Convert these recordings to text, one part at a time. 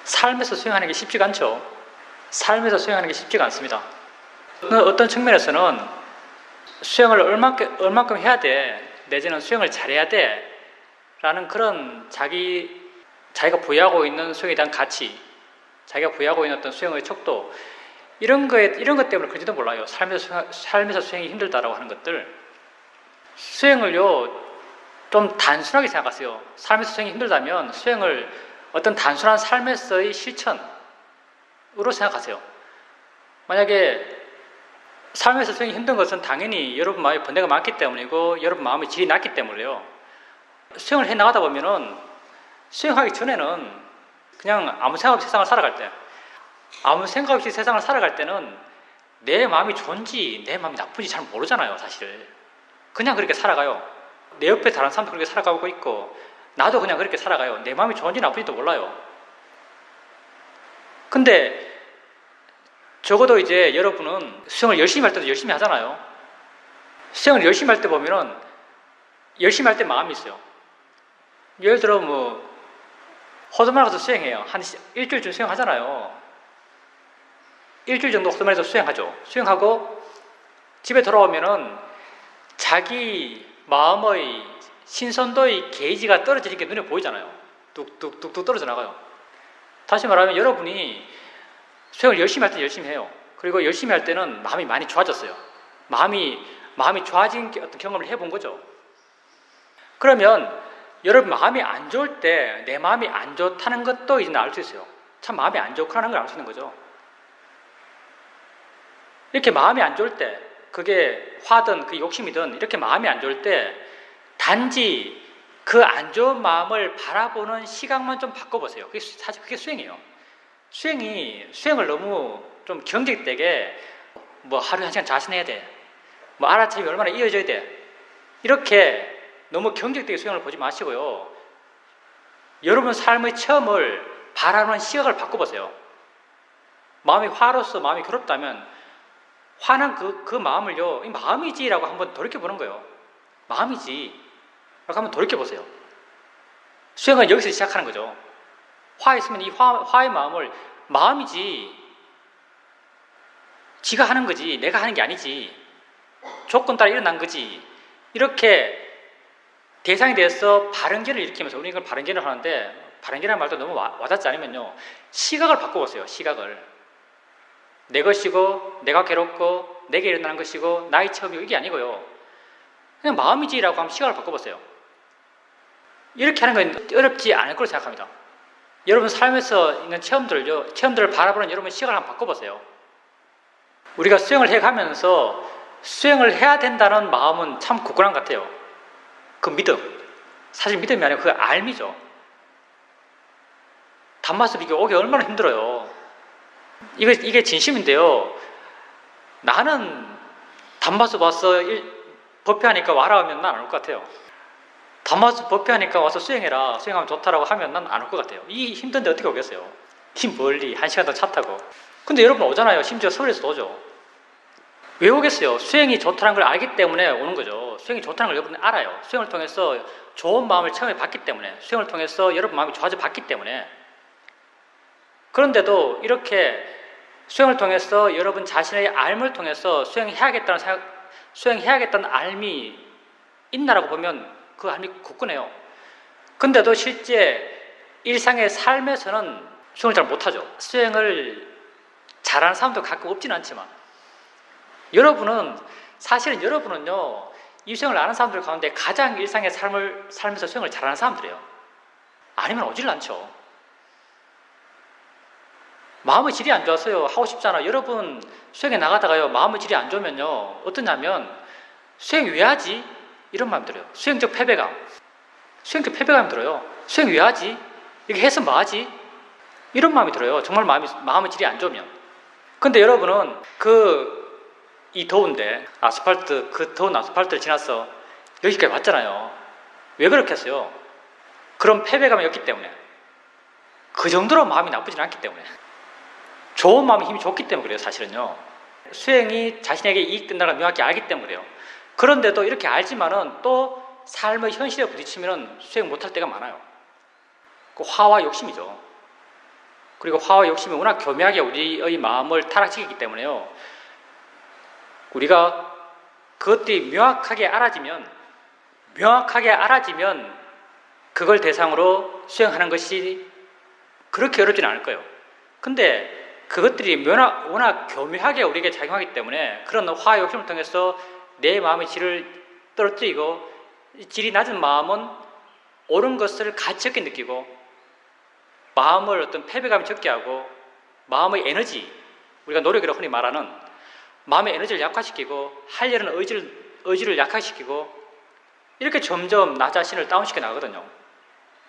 삶에서 수행하는 게 쉽지가 않죠. 삶에서 수행하는 게 쉽지가 않습니다. 어떤 측면에서는 수행을 얼만큼 해야 돼, 내지는 수행을 잘해야 돼 라는 그런 자기가 부여하고 있는 수행에 대한 가치, 자기가 부여하고 있는 어떤 수행의 척도, 이런 것 때문에 그런지도 몰라요. 삶에서 수행이 힘들다라고 하는 것들. 수행을요, 좀 단순하게 생각하세요. 삶에서 수행이 힘들다면 수행을 어떤 단순한 삶에서의 실천으로 생각하세요. 만약에 삶에서 수행이 힘든 것은 당연히 여러분 마음에 번뇌가 많기 때문이고 여러분 마음의 질이 낮기 때문에요. 수행을 해나가다 보면은 수행하기 전에는 그냥 아무 생각 없이 세상을 살아갈 때, 아무 생각 없이 세상을 살아갈 때는 내 마음이 좋은지 내 마음이 나쁜지 잘 모르잖아요, 사실. 그냥 그렇게 살아가요. 내 옆에 다른 사람도 그렇게 살아가고 있고 나도 그냥 그렇게 살아가요. 내 마음이 좋은지 나쁜지도 몰라요. 근데 적어도 이제 여러분은 수행을 열심히 할 때도 열심히 하잖아요. 수행을 열심히 할 때 보면은 열심히 할 때 마음이 있어요. 예를 들어 호두마을 가서 수행해요. 한 일주일쯤 수행하잖아요. 일주일 정도 호두마을에서 수행하죠. 수행하고 집에 돌아오면은 자기 마음의 신선도의 게이지가 떨어지는 게 눈에 보이잖아요. 뚝뚝뚝뚝 떨어져 나가요. 다시 말하면 여러분이 수행을 열심히 할 때 열심히 해요. 그리고 열심히 할 때는 마음이 많이 좋아졌어요. 마음이 좋아진 어떤 경험을 해본 거죠. 그러면 여러분 마음이 안 좋을 때 내 마음이 안 좋다는 것도 이제 알 수 있어요. 참 마음이 안 좋구나는 걸 알 수 있는 거죠. 이렇게 마음이 안 좋을 때, 그게 화든 그 욕심이든 이렇게 마음이 안 좋을 때 단지 그 안 좋은 마음을 바라보는 시각만 좀 바꿔보세요. 사실 그게 수행이에요. 수행을 너무 좀 경직되게 하루에 1시간 자신해야 돼, 알아차림이 얼마나 이어져야 돼, 이렇게 너무 경직되게 수행을 보지 마시고요. 여러분 삶의 체험을 바라보는 시각을 바꿔보세요. 마음이 화로서 마음이 괴롭다면 화난 그 마음을요, 이 마음이지라고 한번 돌이켜보는 거예요. 마음이지 라고 한번 돌이켜보세요. 수행은 여기서 시작하는 거죠. 화 있으면 이 화의 마음을 마음이지, 지가 하는 거지 내가 하는 게 아니지, 조건 따라 일어난 거지, 이렇게 대상에 대해서 발언견을 일으키면서, 우리는 이걸 발언견을 하는데 발언견이라는 말도 너무 와닿지 않으면요, 시각을 바꿔보세요. 시각을. 내 것이고 내가 괴롭고 내게 일어나는 것이고 나의 체험이고 이게 아니고요, 그냥 마음이지라고 한번 시각을 바꿔보세요. 이렇게 하는 건 어렵지 않을 거라고 생각합니다. 여러분 삶에서 있는 체험들을 바라보는 여러분 시각을 한번 바꿔보세요. 우리가 수행을 해가면서 수행을 해야 된다는 마음은 참 굳건한 것 같아요. 그 믿음, 사실 믿음이 아니고 그 알미죠. 단맛을 이게 오기 얼마나 힘들어요. 이게 진심인데요, 나는 단맛을 와서 법회하니까 와라 하면 난 안 올 것 같아요. 단맛을 법회하니까 와서 수행하면 좋다라고 하면 난 안 올 것 같아요. 이 힘든데 어떻게 오겠어요? 멀리 1시간 더 차 타고. 근데 여러분 오잖아요. 심지어 서울에서 오죠. 왜 오겠어요? 수행이 좋다는 걸 알기 때문에 오는 거죠. 수행이 좋다는 걸 여러분이 알아요. 수행을 통해서 좋은 마음을 체험해 봤기 때문에, 수행을 통해서 여러분 마음이 좋아져 봤기 때문에. 그런데도 이렇게 수행을 통해서 여러분 자신의 알을 통해서 수행해야겠다는 알미 있나라고 보면 그 알미 굳건해요. 근데도 실제 일상의 삶에서는 수행을 잘 못하죠. 수행을 잘하는 사람도 가끔 없지는 않지만, 사실은 여러분은요, 이 수행을 아는 사람들 가운데 가장 일상의 삶을 살면서 수행을 잘하는 사람들이에요. 아니면 오질 않죠. 마음의 질이 안 좋아서요, 하고 싶잖아. 여러분 수행에 나가다가요, 마음의 질이 안 좋으면요, 어떠냐면 수행 왜 하지? 이런 마음 들어요. 수행적 패배감 들어요. 수행 왜 하지? 이렇게 해서 뭐 하지? 이런 마음이 들어요. 정말 마음의 질이 안 좋으면. 근데 여러분은 이 더운데 그 더운 아스팔트를 지나서 여기까지 왔잖아요. 왜 그렇게 했어요? 그런 패배감이 없기 때문에, 그 정도로 마음이 나쁘진 않기 때문에, 좋은 마음의 힘이 좋기 때문에 그래요. 사실은요, 수행이 자신에게 이익된다는 걸 명확히 알기 때문에 그래요. 그런데도 이렇게 알지만은 또 삶의 현실에 부딪히면 수행 못할 때가 많아요. 그 화와 욕심이죠. 그리고 화와 욕심이 워낙 교묘하게 우리의 마음을 타락시키기 때문에요. 우리가 그것들이 명확하게 알아지면 그걸 대상으로 수행하는 것이 그렇게 어렵지는 않을 거예요. 근데 그것들이 워낙 교묘하게 우리에게 작용하기 때문에 그런 화와 욕심을 통해서 내 마음의 질을 떨어뜨리고 질이 낮은 마음은 옳은 것을 가치 없게 느끼고 마음을 어떤 패배감이 적게 하고 마음의 에너지, 우리가 노력이라고 흔히 말하는 마음의 에너지를 약화시키고 하려는 의지를 약화시키고 이렇게 점점 나 자신을 다운시켜 나가거든요.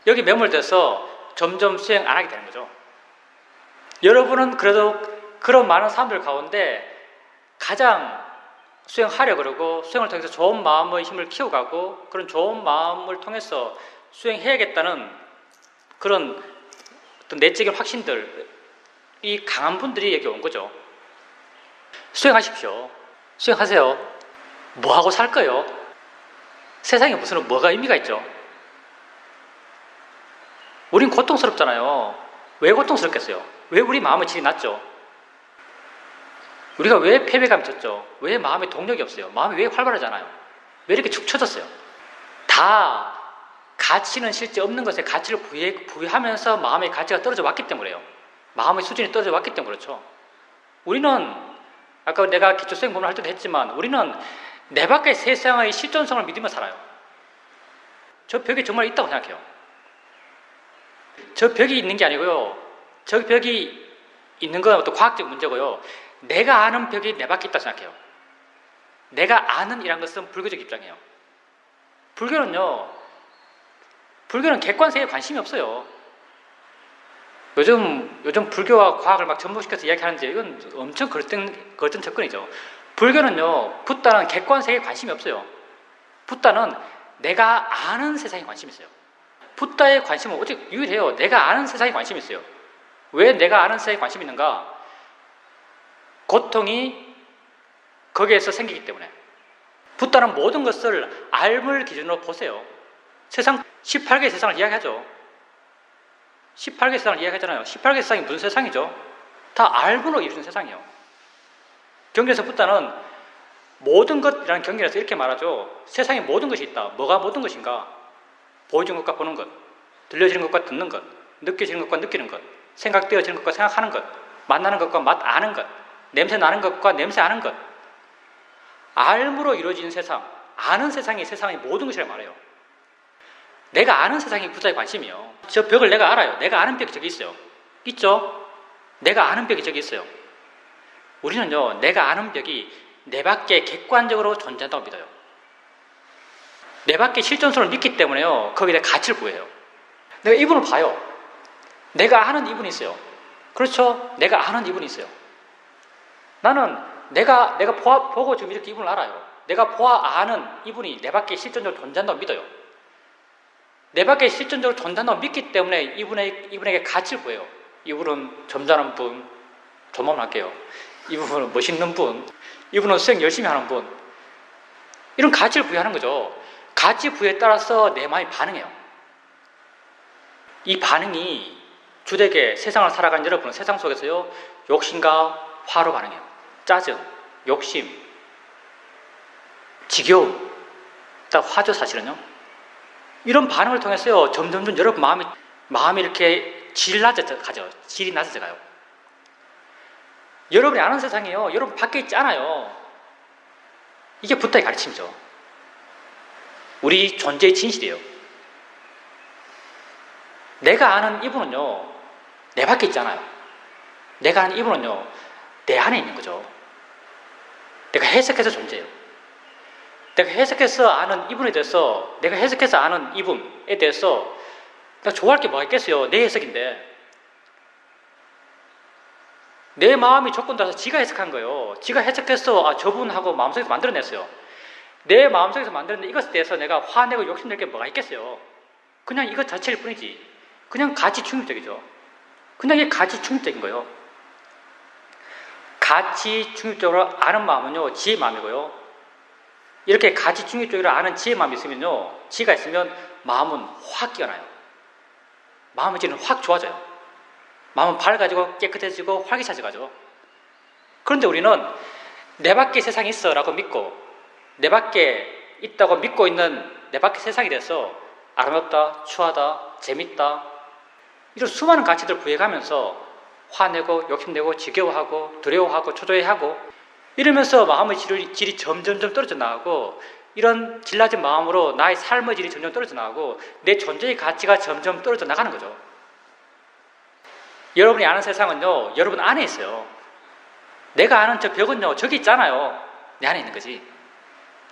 여기 매몰돼서 점점 수행 안 하게 되는 거죠. 여러분은 그래도 그런 많은 사람들 가운데 가장 수행하려고 그러고 수행을 통해서 좋은 마음의 힘을 키워가고 그런 좋은 마음을 통해서 수행해야겠다는 그런 어떤 내적인 확신들이 강한 분들이 여기 온 거죠. 수행하십시오. 수행하세요. 뭐하고 살 거예요? 세상에 무슨 뭐가 의미가 있죠? 우린 고통스럽잖아요. 왜 고통스럽겠어요? 왜 우리 마음의 질이 낮죠? 우리가 왜 패배감이 졌죠? 왜 마음에 동력이 없어요? 마음이 왜 활발하잖아요? 왜 이렇게 축 처졌어요? 다 가치는 실제 없는 것에 가치를 부여하면서 마음의 가치가 떨어져 왔기 때문에요. 마음의 수준이 떨어져 왔기 때문에 그렇죠. 우리는 아까 내가 기초수행 본을 할 때도 했지만 우리는 내 밖의 세상의 실존성을 믿으며 살아요. 저 벽이 정말 있다고 생각해요. 저 벽이 있는 게 아니고요. 저 벽이 있는 건 어떤 과학적 문제고요. 내가 아는 벽이 내 밖에 있다고 생각해요. 내가 아는 이란 것은 불교적 입장이에요. 불교는 객관성에 관심이 없어요. 요즘 불교와 과학을 막 접목시켜서 이야기하는데 이건 엄청 거뜬 접근이죠. 불교는요, 붓다는 객관성에 관심이 없어요. 붓다는 내가 아는 세상에 관심이 있어요. 붓다의 관심은 오직 유일해요. 내가 아는 세상에 관심이 있어요. 왜 내가 아는 세상에 관심이 있는가? 고통이 거기에서 생기기 때문에. 붓다는 모든 것을 알물 기준으로 보세요. 세상 18개의 세상을 이야기하죠. 18개의 세상을 이야기하잖아요. 18개의 세상이 무슨 세상이죠? 다 알분으로 이루어진 세상이에요. 경전에서 붓다는 모든 것이라는 경전에서 이렇게 말하죠. 세상에 모든 것이 있다. 뭐가 모든 것인가? 보여지는 것과 보는 것, 들려지는 것과 듣는 것, 느껴지는 것과 느끼는 것, 생각되어지는 것과 생각하는 것, 만나는 것과 맛 아는 것, 냄새 나는 것과 냄새 아는 것. 알므로 이루어진 세상, 아는 세상이 세상의 모든 것이라고 말해요. 내가 아는 세상이 붓다의 관심이에요. 저 벽을 내가 알아요. 내가 아는 벽이 저기 있어요. 있죠? 내가 아는 벽이 저기 있어요. 우리는요, 내가 아는 벽이 내 밖에 객관적으로 존재한다고 믿어요. 내 밖에 실존성을 믿기 때문에요, 거기에 가치를 부여해요. 내가 이분을 봐요. 내가 아는 이분이 있어요. 그렇죠? 내가 아는 이분이 있어요. 나는 내가 보고 지금 이렇게 이분을 알아요. 내가 아는 이분이 내 밖에 실존적으로 존재한다고 믿어요. 내 밖에 실존적으로 존재한다고 믿기 때문에 이분에게 가치를 부여해요. 이분은 점잖은 분, 조만만 할게요. 이분은 멋있는 분, 이분은 수행 열심히 하는 분. 이런 가치를 부여하는 거죠. 가치 부여에 따라서 내 마음이 반응해요. 이 반응이 주되게 세상을 살아가는 여러분은 세상 속에서요, 욕심과 화로 반응해요. 짜증, 욕심, 지겨움, 다 화죠 사실은요. 이런 반응을 통해서요, 점점 여러분 마음이 이렇게 질이 낮아져 가요. 여러분이 아는 세상이요, 여러분 밖에 있지 않아요. 이게 붓다의 가르침이죠. 우리 존재의 진실이에요. 내가 아는 이분은요, 내 밖에 있잖아요. 내가 아는 이분은요, 내 안에 있는 거죠. 내가 해석해서 존재해요. 내가 해석해서 아는 이분에 대해서, 내가 해석해서 아는 이분에 대해서 내가 좋아할 게 뭐가 있겠어요? 내 해석인데. 내 마음이 조건 따라서 지가 해석한 거예요. 지가 해석해서 저분하고 마음속에서 만들어냈어요. 내 마음속에서 만들었는데 이것에 대해서 내가 화내고 욕심낼 게 뭐가 있겠어요? 그냥 이것 자체일 뿐이지. 그냥 가치 중립적이죠. 그냥 이게 가치 중립적인 거예요. 가치 중립적으로 아는 마음은요, 지의 마음이고요. 이렇게 가치 중립적으로 아는 지의 마음이 있으면요, 지가 있으면 마음은 확 깨어나요. 마음의 질은 확 좋아져요. 마음은 밝아지고 깨끗해지고 활기차져가죠. 그런데 우리는 내 밖에 세상이 있어 라고 믿고 내 밖에 있다고 믿고 있는 내 밖에 세상이 돼서 아름답다, 추하다, 재밌다 이런 수많은 가치들을 부여가면서 화내고 욕심내고 지겨워하고 두려워하고 초조해하고 이러면서 마음의 질이 점점점 떨어져 나가고 이런 질 낮은 마음으로 나의 삶의 질이 점점 떨어져 나가고 내 존재의 가치가 점점 떨어져 나가는 거죠. 여러분이 아는 세상은요, 여러분 안에 있어요. 내가 아는 저 벽은요, 저기 있잖아요. 내 안에 있는 거지.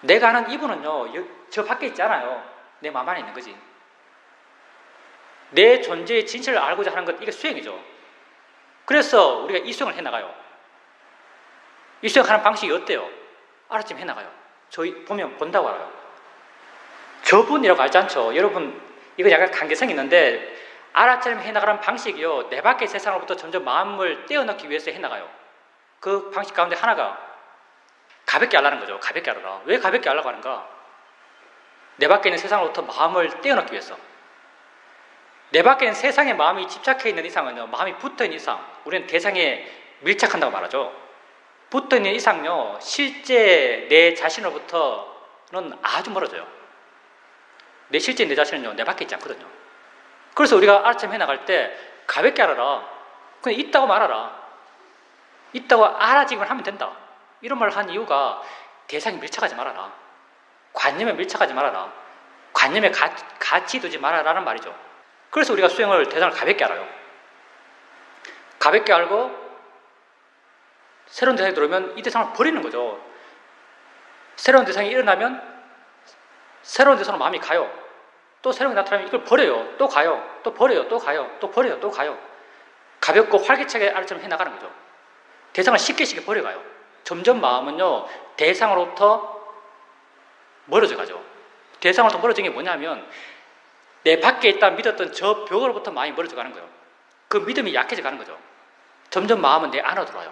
내가 아는 이분은요, 저 밖에 있잖아요. 내 마음 안에 있는 거지. 내 존재의 진실을 알고자 하는 것, 이게 수행이죠. 그래서 우리가 이 수행을 해나가요. 이 수행하는 방식이 어때요? 알아쯤 해나가요. 저희 보면 본다고 알아요. 저분이라고 알지 않죠? 여러분, 이거 약간 관계성이 있는데 알아차림 해나가는 방식이요, 내 밖의 세상으로부터 점점 마음을 떼어넣기 위해서 해나가요. 그 방식 가운데 하나가 가볍게 알라는 거죠. 가볍게 알아라. 왜 가볍게 알라고 하는가? 내 밖에 있는 세상으로부터 마음을 떼어넣기 위해서. 내 밖에 있는 세상에 마음이 집착해 있는 이상은요, 마음이 붙어 있는 이상, 우리는 대상에 밀착한다고 말하죠. 붙어 있는 이상요, 실제 내 자신으로부터는 아주 멀어져요. 실제 내 자신은요, 내 밖에 있지 않거든요. 그래서 우리가 알아차림 해나갈 때 가볍게 알아라. 그냥 있다고 말하라. 있다고 알아지기만 하면 된다. 이런 말을 한 이유가 대상에 밀착하지 말아라. 관념에 밀착하지 말아라. 관념에 가치 두지 말아라는 말이죠. 그래서 우리가 수행을 대상을 가볍게 알아요. 가볍게 알고 새로운 대상이 들어오면 이 대상을 버리는 거죠. 새로운 대상이 일어나면 새로운 대상으로 마음이 가요. 또 새로운 게 나타나면 이걸 버려요. 또 가요. 또 버려요. 또 가요. 또 버려요. 또 가요. 가볍고 활기차게 알처럼 해나가는 거죠. 대상을 쉽게 버려가요. 점점 마음은요, 대상으로부터 멀어져 가죠. 대상으로부터 멀어지는 게 뭐냐면 내 밖에 있다 믿었던 저 벽으로부터 마음이 멀어져 가는 거예요. 그 믿음이 약해져 가는 거죠. 점점 마음은 내 안으로 들어와요.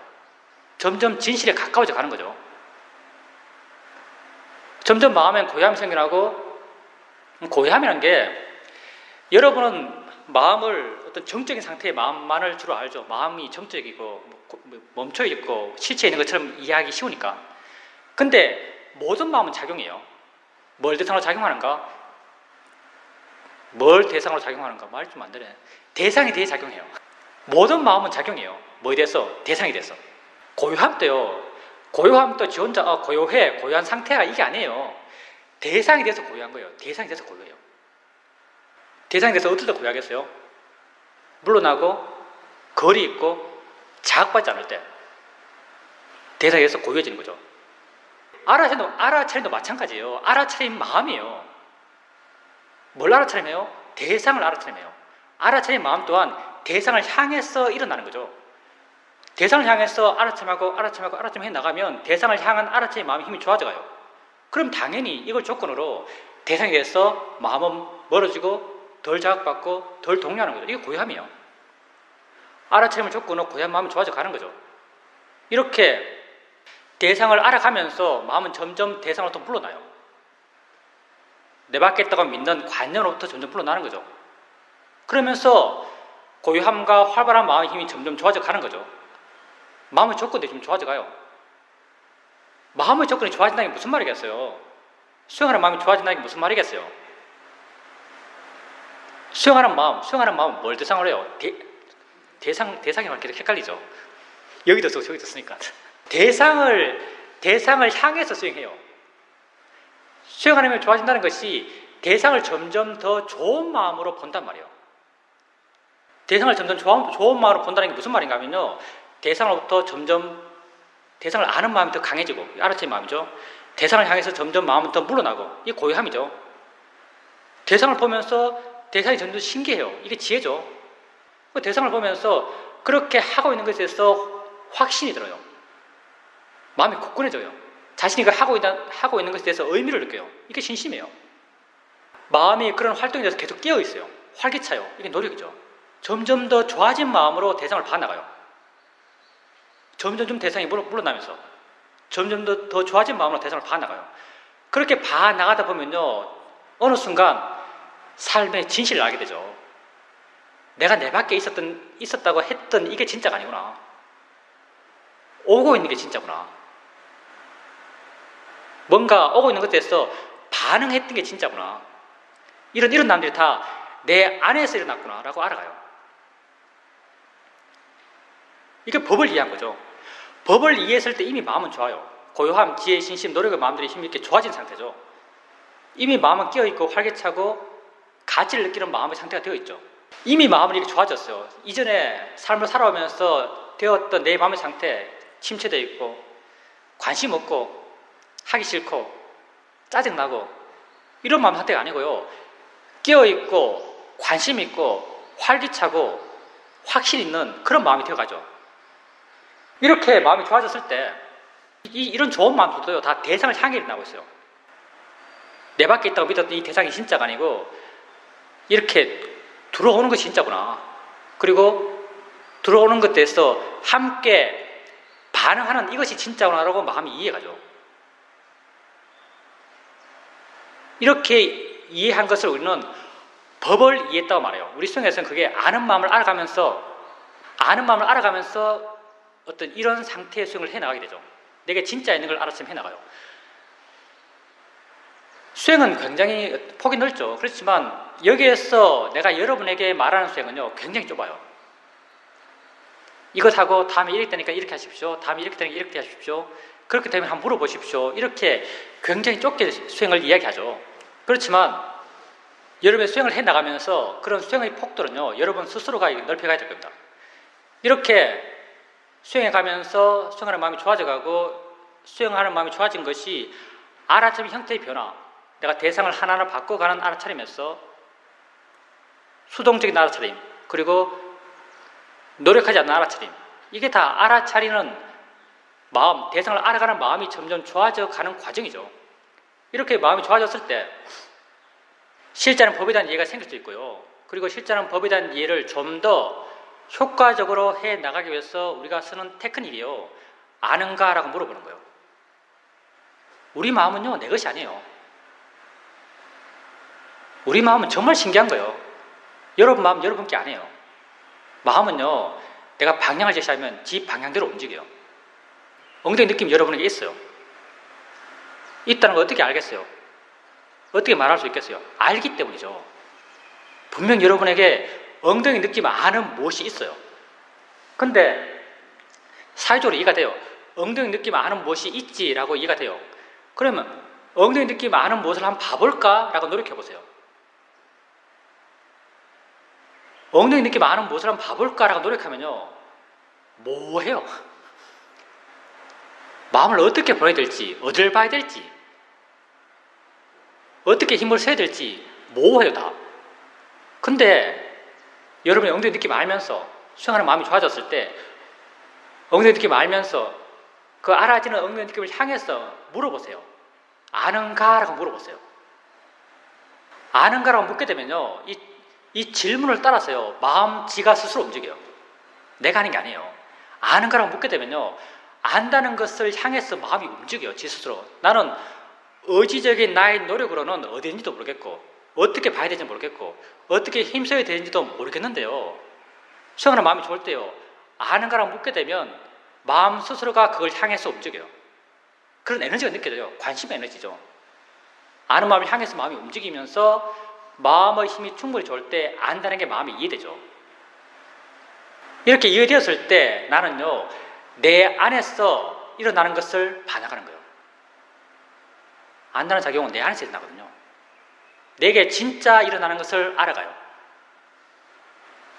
점점 진실에 가까워져 가는 거죠. 점점 마음엔 고요함이 생겨나고, 고요함이라는 게, 여러분은 마음을 어떤 정적인 상태의 마음만을 주로 알죠. 마음이 정적이고 멈춰있고 실체에 있는 것처럼 이해하기 쉬우니까. 근데 모든 마음은 작용해요. 뭘 대상으로 작용하는가? 뭘 대상으로 작용하는가? 말 좀 안 되네. 대상에 대해 작용해요. 모든 마음은 작용해요. 뭐에 대해서? 대상에 대해서. 고요함 때요, 고요함 또 지 혼자 고요해, 고요한 상태야, 이게 아니에요. 대상에 대해서 고요한 거예요. 대상에 대해서 고요해요. 대상에 대해서 어떨 때 고요하겠어요? 물러나고 거리 있고 자극받지 않을 때 대상에 대해서 고요해지는 거죠. 알아차림도 마찬가지예요. 알아차림 마음이에요. 뭘 알아차림해요? 대상을 알아차림해요. 알아차림 마음 또한 대상을 향해서 일어나는 거죠. 대상을 향해서 알아차림해 나가면 대상을 향한 알아차림 마음의 힘이 좋아져가요. 그럼 당연히 이걸 조건으로 대상에 대해서 마음은 멀어지고 덜 자극받고 덜 동요하는 거죠. 이게 고요함이에요. 알아차림을 조건으로 고요한 마음이 좋아져 가는 거죠. 이렇게 대상을 알아가면서 마음은 점점 대상으로부터 물러나요. 내 밖에 있다고 믿는 관념으로부터 점점 물러나는 거죠. 그러면서 고요함과 활발한 마음의 힘이 점점 좋아져 가는 거죠. 마음의 조건이 좀 좋아져 가요. 마음의 조건이 좋아진다는 게 무슨 말이겠어요? 수행하는 마음이 좋아진다는 게 무슨 말이겠어요? 수행하는 마음은 뭘 대상으로 해요? 대상이 계속 헷갈리죠. 여기도 쓰고 저기도 쓰니까. 대상을 향해서 수행해요. 수행하면 좋아진다는 것이 대상을 점점 더 좋은 마음으로 본단 말이에요. 대상을 점점 좋은 마음으로 본다는 게 무슨 말인가 하면요, 대상으로부터 점점 대상을 아는 마음이 더 강해지고, 알아차린 마음이죠. 대상을 향해서 점점 마음은 더 물러나고, 이게 고요함이죠. 대상을 보면서 대상이 점점 신기해요. 이게 지혜죠. 대상을 보면서 그렇게 하고 있는 것에 대해서 확신이 들어요. 마음이 굳건해져요. 자신이 하고 있는 것에 대해서 의미를 느껴요. 이게 신심이에요. 마음이 그런 활동에 대해서 계속 깨어있어요. 활기차요. 이게 노력이죠. 점점 더 좋아진 마음으로 대상을 봐나가요. 점점 대상이 물러나면서 점점 더 좋아진 마음으로 대상을 봐나가요. 그렇게 봐나가다 보면요, 어느 순간 삶의 진실을 알게 되죠. 내가 내 밖에 있었다고 했던 이게 진짜가 아니구나. 오고 있는 게 진짜구나. 뭔가 오고 있는 것에 대해서 반응했던 게 진짜구나. 이런 남들이 다 내 안에서 일어났구나 라고 알아가요. 이게 법을 이해한 거죠. 법을 이해했을 때 이미 마음은 좋아요. 고요함, 지혜, 신심, 노력의 마음들이 힘이 이렇게 좋아진 상태죠. 이미 마음은 끼어있고 활기차고 가치를 느끼는 마음의 상태가 되어 있죠. 이미 마음은 이렇게 좋아졌어요. 이전에 삶을 살아오면서 되었던 내 마음의 상태, 침체되어 있고 관심 없고 하기 싫고 짜증나고 이런 마음 상태가 아니고요. 끼어있고 관심 있고 활기차고 확신 있는 그런 마음이 되어가죠. 이렇게 마음이 좋아졌을 때 이런 좋은 마음들도요 다 대상을 향해 일어나고 있어요. 내 밖에 있다고 믿었던 이 대상이 진짜가 아니고 이렇게 들어오는 것이 진짜구나. 그리고 들어오는 것에 대해서 함께 반응하는 이것이 진짜구나라고 마음이 이해가죠. 이렇게 이해한 것을 우리는 법을 이해했다고 말해요. 우리 수행에서는 그게 아는 마음을 알아가면서 어떤 이런 상태의 수행을 해나가게 되죠. 내게 진짜 있는 걸 알았으면 해나가요. 수행은 굉장히 폭이 넓죠. 그렇지만 여기에서 내가 여러분에게 말하는 수행은요 굉장히 좁아요. 이것하고 다음에 이렇게 되니까 이렇게 하십시오. 다음에 이렇게 되니까 이렇게 하십시오. 그렇게 되면 한번 물어보십시오. 이렇게 굉장히 좁게 수행을 이야기하죠. 그렇지만 여러분의 수행을 해나가면서 그런 수행의 폭도는요 여러분 스스로가 넓혀가야 될 겁니다. 이렇게 수행해가면서 수행하는 마음이 좋아져가고 수행하는 마음이 좋아진 것이 알아차림 형태의 변화, 내가 대상을 하나하나 바꿔가는 알아차림에서 수동적인 알아차림, 그리고 노력하지 않는 알아차림, 이게 다 알아차리는 마음, 대상을 알아가는 마음이 점점 좋아져가는 과정이죠. 이렇게 마음이 좋아졌을 때 실제는 법에 대한 이해가 생길 수 있고요. 그리고 실제는 법에 대한 이해를 좀 더 효과적으로 해나가기 위해서 우리가 쓰는 테크닉이요. 아는가? 라고 물어보는 거예요. 우리 마음은요, 내 것이 아니에요. 우리 마음은 정말 신기한 거예요. 여러분 마음 여러분께 아니에요. 마음은요, 내가 방향을 제시하면 지 방향대로 움직여요. 엉덩이 느낌이 여러분에게 있어요. 있다는 걸 어떻게 알겠어요? 어떻게 말할 수 있겠어요? 알기 때문이죠. 분명 여러분에게 엉덩이 느낌 아는 무엇이 있어요. 근데 사회적으로 이해가 돼요. 엉덩이 느낌 아는 무엇이 있지라고 이해가 돼요. 그러면 엉덩이 느낌 아는 무엇을 한번 봐볼까? 라고 노력해보세요. 엉덩이 느낌 아는 무엇을 한번 봐볼까? 라고 노력하면요, 뭐해요? 마음을 어떻게 보내야 될지, 어딜 봐야 될지, 어떻게 힘을 써야 될지 모호해요, 다. 근데 여러분이 엉덩이 느낌 알면서 수행하는 마음이 좋아졌을 때 엉덩이 느낌 알면서 그 알아지는 엉덩이 느낌을 향해서 물어보세요. 아는가? 라고 물어보세요. 아는가? 라고 묻게 되면요, 이 질문을 따라서요, 마음 지가 스스로 움직여요. 내가 하는 게 아니에요. 아는가? 라고 묻게 되면요, 안다는 것을 향해서 마음이 움직여요, 지 스스로. 나는 의지적인 나의 노력으로는 어디인지도 모르겠고 어떻게 봐야 되는지 모르겠고 어떻게 힘써야 되는지도 모르겠는데요, 수행하는 마음이 좋을 때요, 아는가라고 묻게 되면 마음 스스로가 그걸 향해서 움직여요. 그런 에너지가 느껴져요. 관심의 에너지죠. 아는 마음을 향해서 마음이 움직이면서 마음의 힘이 충분히 좋을 때 안다는 게 마음이 이해되죠. 이렇게 이해되었을 때 나는요, 내 안에서 일어나는 것을 봐나가는 거예요. 안다는 작용은 내 안에서 일어나거든요. 내게 진짜 일어나는 것을 알아가요.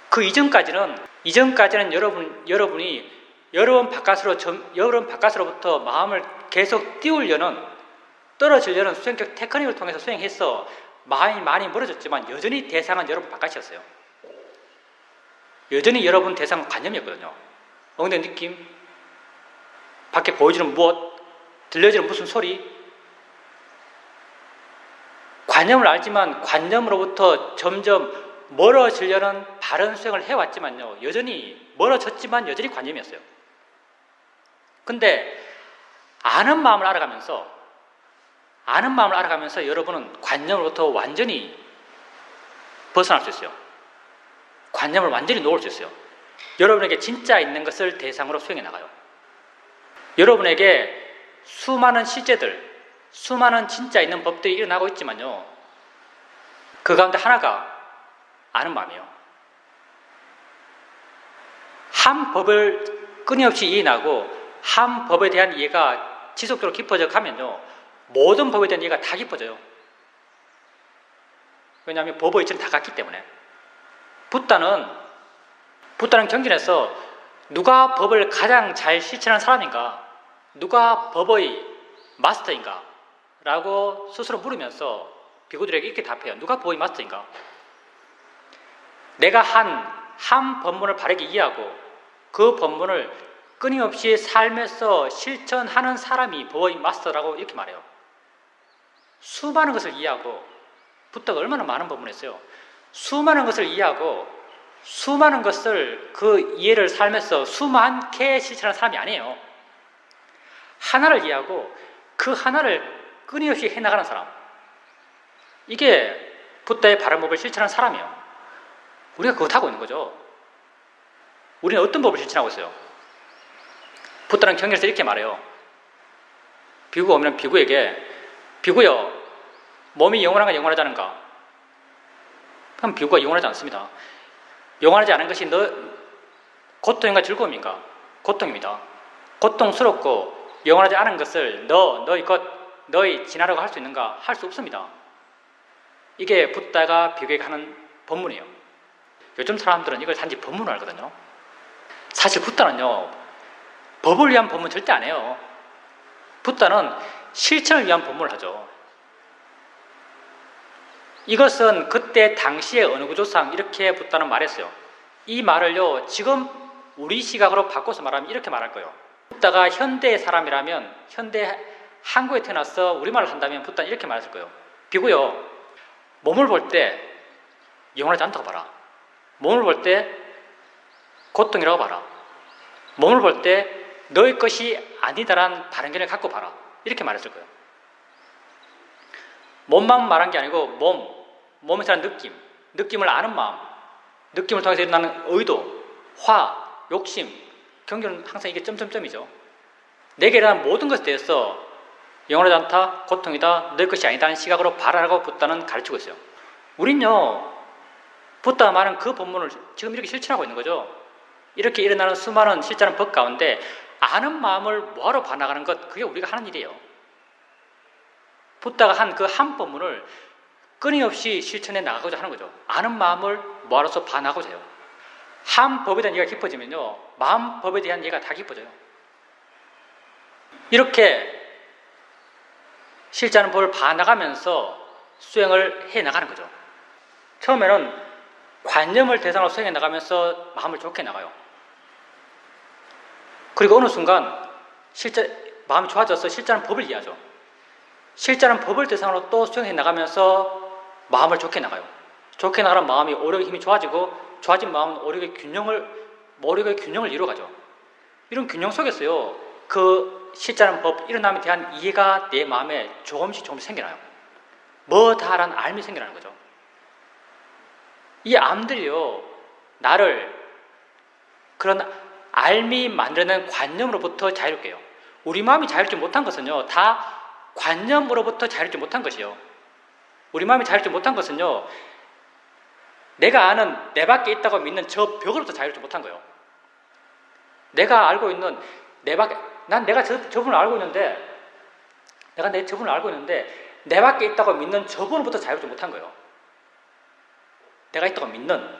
그 이전까지는 여러분이 여러분 바깥으로부터 마음을 계속 띄우려는, 떨어지려는 수행적 테크닉을 통해서 수행해서 마음이 많이 멀어졌지만 여전히 대상은 여러분 바깥이었어요. 여전히 여러분 대상은 관념이었거든요. 엉덩이 느낌, 밖에 보여주는 무엇, 들려지는 무슨 소리, 관념을 알지만 관념으로부터 점점 멀어지려는 바른 수행을 해왔지만요, 여전히 멀어졌지만 여전히 관념이었어요. 근데 아는 마음을 알아가면서 여러분은 관념으로부터 완전히 벗어날 수 있어요. 관념을 완전히 놓을 수 있어요. 여러분에게 진짜 있는 것을 대상으로 수행해 나가요. 여러분에게 수많은 실제들, 수많은 진짜 있는 법들이 일어나고 있지만요, 그 가운데 하나가 아는 마음이에요. 한 법을 끊임없이 이해하고 한 법에 대한 이해가 지속적으로 깊어져 가면요, 모든 법에 대한 이해가 다 깊어져요. 왜냐하면 법의 이치는 다 같기 때문에. 붓다는 경전에서 누가 법을 가장 잘 실천한 사람인가, 누가 법의 마스터인가 라고 스스로 물으면서 비구들에게 이렇게 답해요. 누가 법의 마스터인가? 내가 한 법문을 바르게 이해하고 그 법문을 끊임없이 삶에서 실천하는 사람이 법의 마스터라고 이렇게 말해요. 수많은 것을 이해하고, 붓다가 얼마나 많은 법문을 했어요. 수많은 것을 이해하고 수많은 것을 그 이해를 삶에서 수많게 실천하는 사람이 아니에요. 하나를 이해하고 그 하나를 끊임없이 해나가는 사람, 이게 붓다의 바른 법을 실천하는 사람이에요. 우리가 그거 하고 있는 거죠. 우리는 어떤 법을 실천하고 있어요? 붓다는 경전에서 이렇게 말해요. 비구가 오면 비구에게, 비구여, 몸이 영원한가 영원하지 않은가? 그럼 비구가 영원하지 않습니다. 영원하지 않은 것이 고통인가 즐거움인가? 고통입니다. 고통스럽고 영원하지 않은 것을 너희 지나라고 할 수 있는가? 할 수 없습니다. 이게 붓다가 비구에게 하는 법문이에요. 요즘 사람들은 이걸 단지 법문을 알거든요. 사실 붓다는요, 법을 위한 법문 절대 안 해요. 붓다는 실천을 위한 법문을 하죠. 이것은 그때 당시의 어느 구조상 이렇게 붓다는 말했어요. 이 말을요, 지금 우리 시각으로 바꿔서 말하면 이렇게 말할 거예요. 붓다가 현대의 사람이라면, 현대 한국에 태어나서 우리말을 한다면 붓다는 이렇게 말했을 거예요. 비구요, 몸을 볼 때 영원하지 않다고 봐라. 몸을 볼 때 고통이라고 봐라. 몸을 볼 때 너의 것이 아니다라는 바른 견해를 갖고 봐라. 이렇게 말했을 거예요. 몸만 말한 게 아니고 몸에서 나는 느낌을 아는 마음, 느낌을 통해서 일어나는 의도, 화, 욕심, 경전은 항상 이게 점점점이죠. 내게 일어나는 모든 것에 대해서 영원하지 않다, 고통이다, 너의 것이 아니다는 시각으로 바라라고 붓다는 가르치고 있어요. 우린요, 붓다가 말한 그 본문을 지금 이렇게 실천하고 있는 거죠. 이렇게 일어나는 수많은 실천하는 법 가운데 아는 마음을 뭐하러 봐나가는 것, 그게 우리가 하는 일이에요. 붓다가 한 그 한 법문을 끊임없이 실천해 나가고자 하는 거죠. 아는 마음을 뭐하러서 봐나가고자 해요. 한 법에 대한 이해가 깊어지면요, 마음 법에 대한 이해가 다 깊어져요. 이렇게 실천하는 법을 봐나가면서 수행을 해 나가는 거죠. 처음에는 관념을 대상으로 수행해 나가면서 마음을 좋게 나가요. 그리고 어느 순간 마음이 좋아져서 실제하는 법을 이해하죠. 실제하는 법을 대상으로 또 수행해 나가면서 마음을 좋게 나가요. 좋게 나가는 마음이 오력의 힘이 좋아지고, 좋아진 마음은 오력의 균형을 이루어가죠. 이런 균형 속에서요, 그 실제하는 법, 일어남에 대한 이해가 내 마음에 조금씩 생겨나요. 뭐다라는 알미 생겨나는 거죠. 이 암들이요, 나를 그런 알미 만드는 관념으로부터 자유롭게 해요. 우리 마음이 자유롭지 못한 것은요, 다 관념으로부터 자유롭지 못한 것이요. 우리 마음이 자유롭지 못한 것은요, 내가 아는 내 밖에 있다고 믿는 저 벽으로부터 자유롭지 못한 거예요. 내가 알고 있는 내가 저분을 알고 있는데, 내가 내 저분을 알고 있는데 내 밖에 있다고 믿는 저분으로부터 자유롭지 못한 거예요. 내가 있다고 믿는,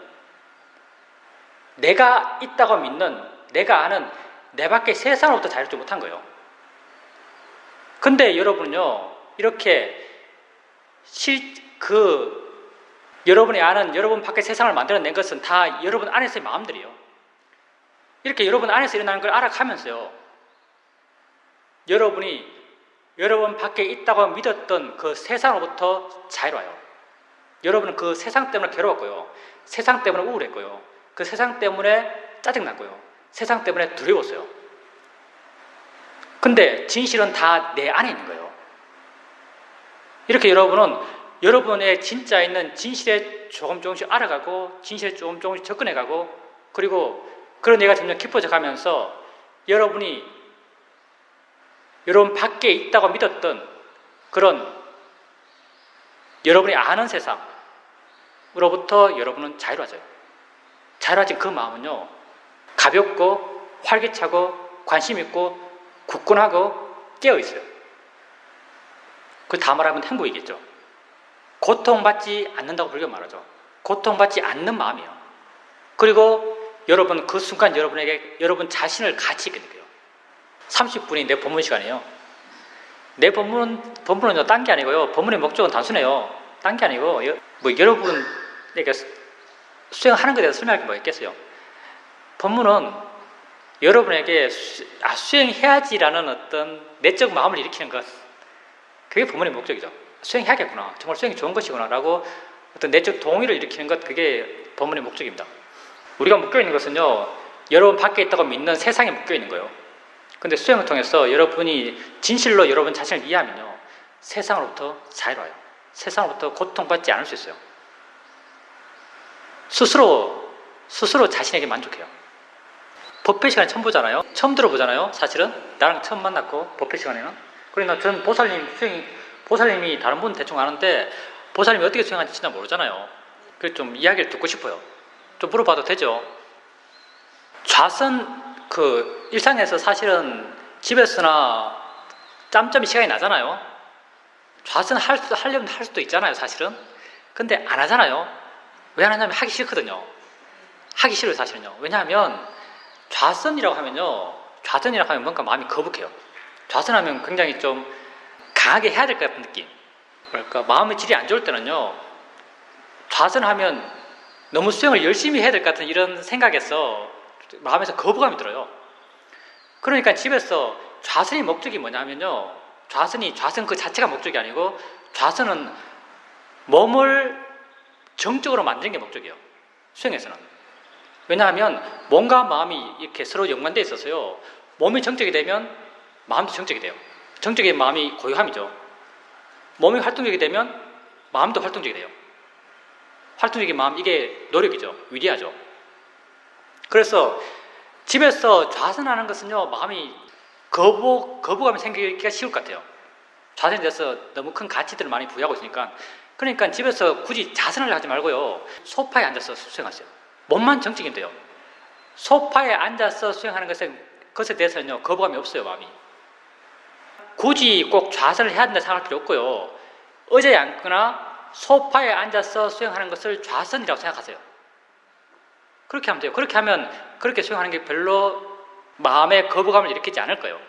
내가 있다고 믿는, 내가 아는 내 밖의 세상으로부터 자유롭지 못한 거예요. 근데 여러분은요, 이렇게 여러분이 아는 여러분 밖의 세상을 만들어낸 것은 다 여러분 안에서의 마음들이에요. 이렇게 여러분 안에서 일어나는 걸 알아가면서요, 여러분이 여러분 밖에 있다고 믿었던 그 세상으로부터 자유로워요. 여러분은 그 세상 때문에 괴로웠고요, 세상 때문에 우울했고요, 그 세상 때문에 짜증났고요, 세상 때문에 두려웠어요. 근데 진실은 다 내 안에 있는 거예요. 이렇게 여러분은 여러분의 진짜 있는 진실에 조금씩 알아가고 진실에 조금씩 접근해가고 그리고 그런 얘기가 점점 깊어져 가면서 여러분 밖에 있다고 믿었던 그런 여러분이 아는 세상으로부터 여러분은 자유로워져요. 자유로워진 그 마음은요, 가볍고 활기차고 관심 있고 굳건하고 깨어있어요. 그 다 말하면 행복이겠죠. 고통받지 않는다고 불교 말하죠. 고통받지 않는 마음이에요. 그리고 여러분 그 순간 여러분에게 여러분 자신을 가치 있게 느껴요. 30분이 내 법문 시간이에요. 내 법문은 딴 게 아니고요. 법문의 목적은 단순해요. 딴 게 아니고 뭐 여러분에게 수행하는 것에 대해서 설명할 게 뭐 있겠어요. 법문은 여러분에게 수행해야지라는 어떤 내적 마음을 일으키는 것, 그게 법문의 목적이죠. 수행해야겠구나, 정말 수행이 좋은 것이구나 라고 어떤 내적 동의를 일으키는 것, 그게 법문의 목적입니다. 우리가 묶여있는 것은요, 여러분 밖에 있다고 믿는 세상에 묶여있는 거예요. 근데 수행을 통해서 여러분이 진실로 여러분 자신을 이해하면요, 세상으로부터 자유로워요. 세상으로부터 고통받지 않을 수 있어요. 스스로 자신에게 만족해요. 법회 시간에 처음 보잖아요. 처음 들어보잖아요. 사실은 나랑 처음 만났고 법회 시간에는. 그러니까 전 보살님이 다른 분은 대충 아는데 보살님이 어떻게 수행하는지 진짜 모르잖아요. 그래서 좀 이야기를 듣고 싶어요. 좀 물어봐도 되죠? 좌선 일상에서 사실은 집에서나 짬짬이 시간이 나잖아요. 좌선 하려면 할 수도 있잖아요, 사실은. 근데 안 하잖아요. 왜 안 하냐면 하기 싫거든요. 하기 싫어요, 사실은요. 왜냐하면 좌선이라고 하면 뭔가 마음이 거북해요. 좌선하면 굉장히 좀 강하게 해야 될 것 같은 느낌. 그러니까 마음의 질이 안 좋을 때는요, 좌선하면 너무 수행을 열심히 해야 될 것 같은 이런 생각에서 마음에서 거부감이 들어요. 그러니까 집에서 좌선의 목적이 뭐냐면요, 좌선 그 자체가 목적이 아니고 좌선은 몸을 정적으로 만드는 게 목적이에요. 수행에서는. 왜냐하면 몸과 마음이 이렇게 서로 연관되어 있어서요, 몸이 정적이 되면 마음도 정적이 돼요. 정적인 마음이 고요함이죠. 몸이 활동적이 되면 마음도 활동적이 돼요. 활동적인 마음, 이게 노력이죠. 위대하죠. 그래서 집에서 좌선하는 것은요, 마음이 거부감이 생기기가 쉬울 것 같아요. 좌선에 대해서 너무 큰 가치들을 많이 부여하고 있으니까. 그러니까 집에서 굳이 좌선을 하지 말고요, 소파에 앉아서 수행하세요. 몸만 정적이면 돼요. 소파에 앉아서 수행하는 것에 대해서는요, 거부감이 없어요, 마음이. 굳이 꼭 좌선을 해야 된다 생각할 필요 없고요, 의자에 앉거나 소파에 앉아서 수행하는 것을 좌선이라고 생각하세요. 그렇게 하면 돼요. 그렇게 하면 그렇게 수행하는 게 별로 마음에 거부감을 일으키지 않을 거예요.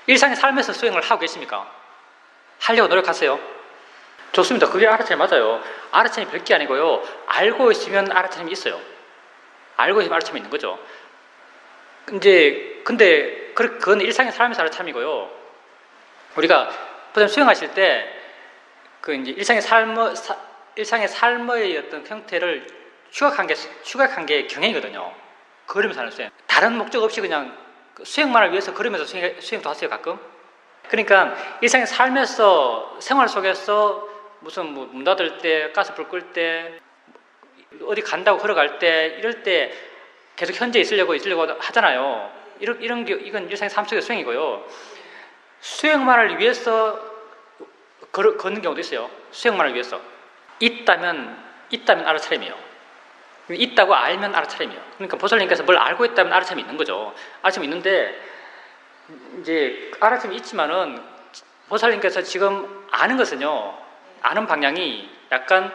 일상의 삶에서 수행을 하고 계십니까? 하려고 노력하세요. 좋습니다. 그게 알아차림 맞아요. 알아차림이 별게 아니고요, 알고 있으면 알아차림이 있어요. 알고 있으면 알아차림이 있는 거죠. 근데 그건 일상의 삶에서 알아차림이고요. 우리가 보통 수행하실 때 이제 일상의 삶의 어떤 형태를 추각한 게 경행이거든요. 걸으면서 하는 수행. 다른 목적 없이 그냥 수행만을 위해서 걸으면서 수행도 하세요, 가끔. 그러니까 일상의 삶에서, 생활 속에서 무슨 문 닫을 때, 가스불 끌 때, 어디 간다고 걸어갈 때, 이럴 때 계속 현재 있으려고 하잖아요. 이건 일상의 삶 속의 수행이고요. 수행만을 위해서 걷는 경우도 있어요. 수행만을 위해서. 있다면 알아차림이에요. 있다고 알면 알아차림이에요. 그러니까 보살님께서 뭘 알고 있다면 알아차림이 있는 거죠. 알아차림이 있는데, 이제 알아차림이 있지만은 보살님께서 지금 아는 것은요, 아는 방향이 약간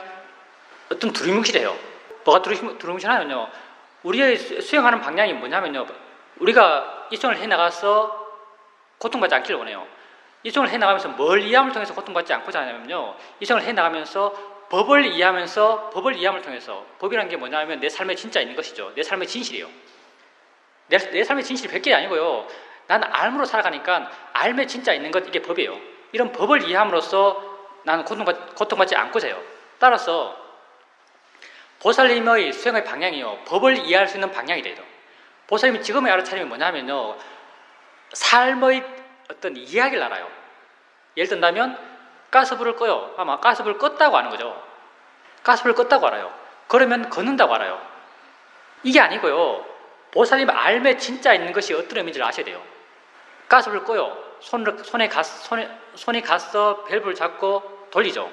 어떤 두리뭉실해요. 뭐가 두리뭉실하면요, 우리의 수행하는 방향이 뭐냐면요, 우리가 이 수행을 해나가서 고통받지 않기를 원해요. 이 수행을 해나가면서 뭘 이해함을 통해서 고통받지 않고자 하냐면요, 이 수행을 해나가면서 법을 이해함을 통해서, 법이라는 게 뭐냐면 내 삶에 진짜 있는 것이죠. 내 삶의 진실이에요. 내 삶의 진실이 별게 아니고요, 나는 알므로 살아가니까 알매 진짜 있는 것, 이게 법이에요. 이런 법을 이해함으로써 나는 고통받지 않고자 해요. 따라서 보살님의 수행의 방향이요, 법을 이해할 수 있는 방향이 돼요. 보살님이 지금의 알아차림이 뭐냐면요, 삶의 어떤 이야기를 알아요. 예를 든다면 가스불을 꺼요. 아마 가스불을 껐다고 하는 거죠. 가스불을 껐다고 알아요. 그러면 걷는다고 알아요. 이게 아니고요. 보살님 알매 진짜 있는 것이 어떤 의미인지를 아셔야 돼요. 가스불을 꺼요. 손에 가서 밸브를 잡고 돌리죠.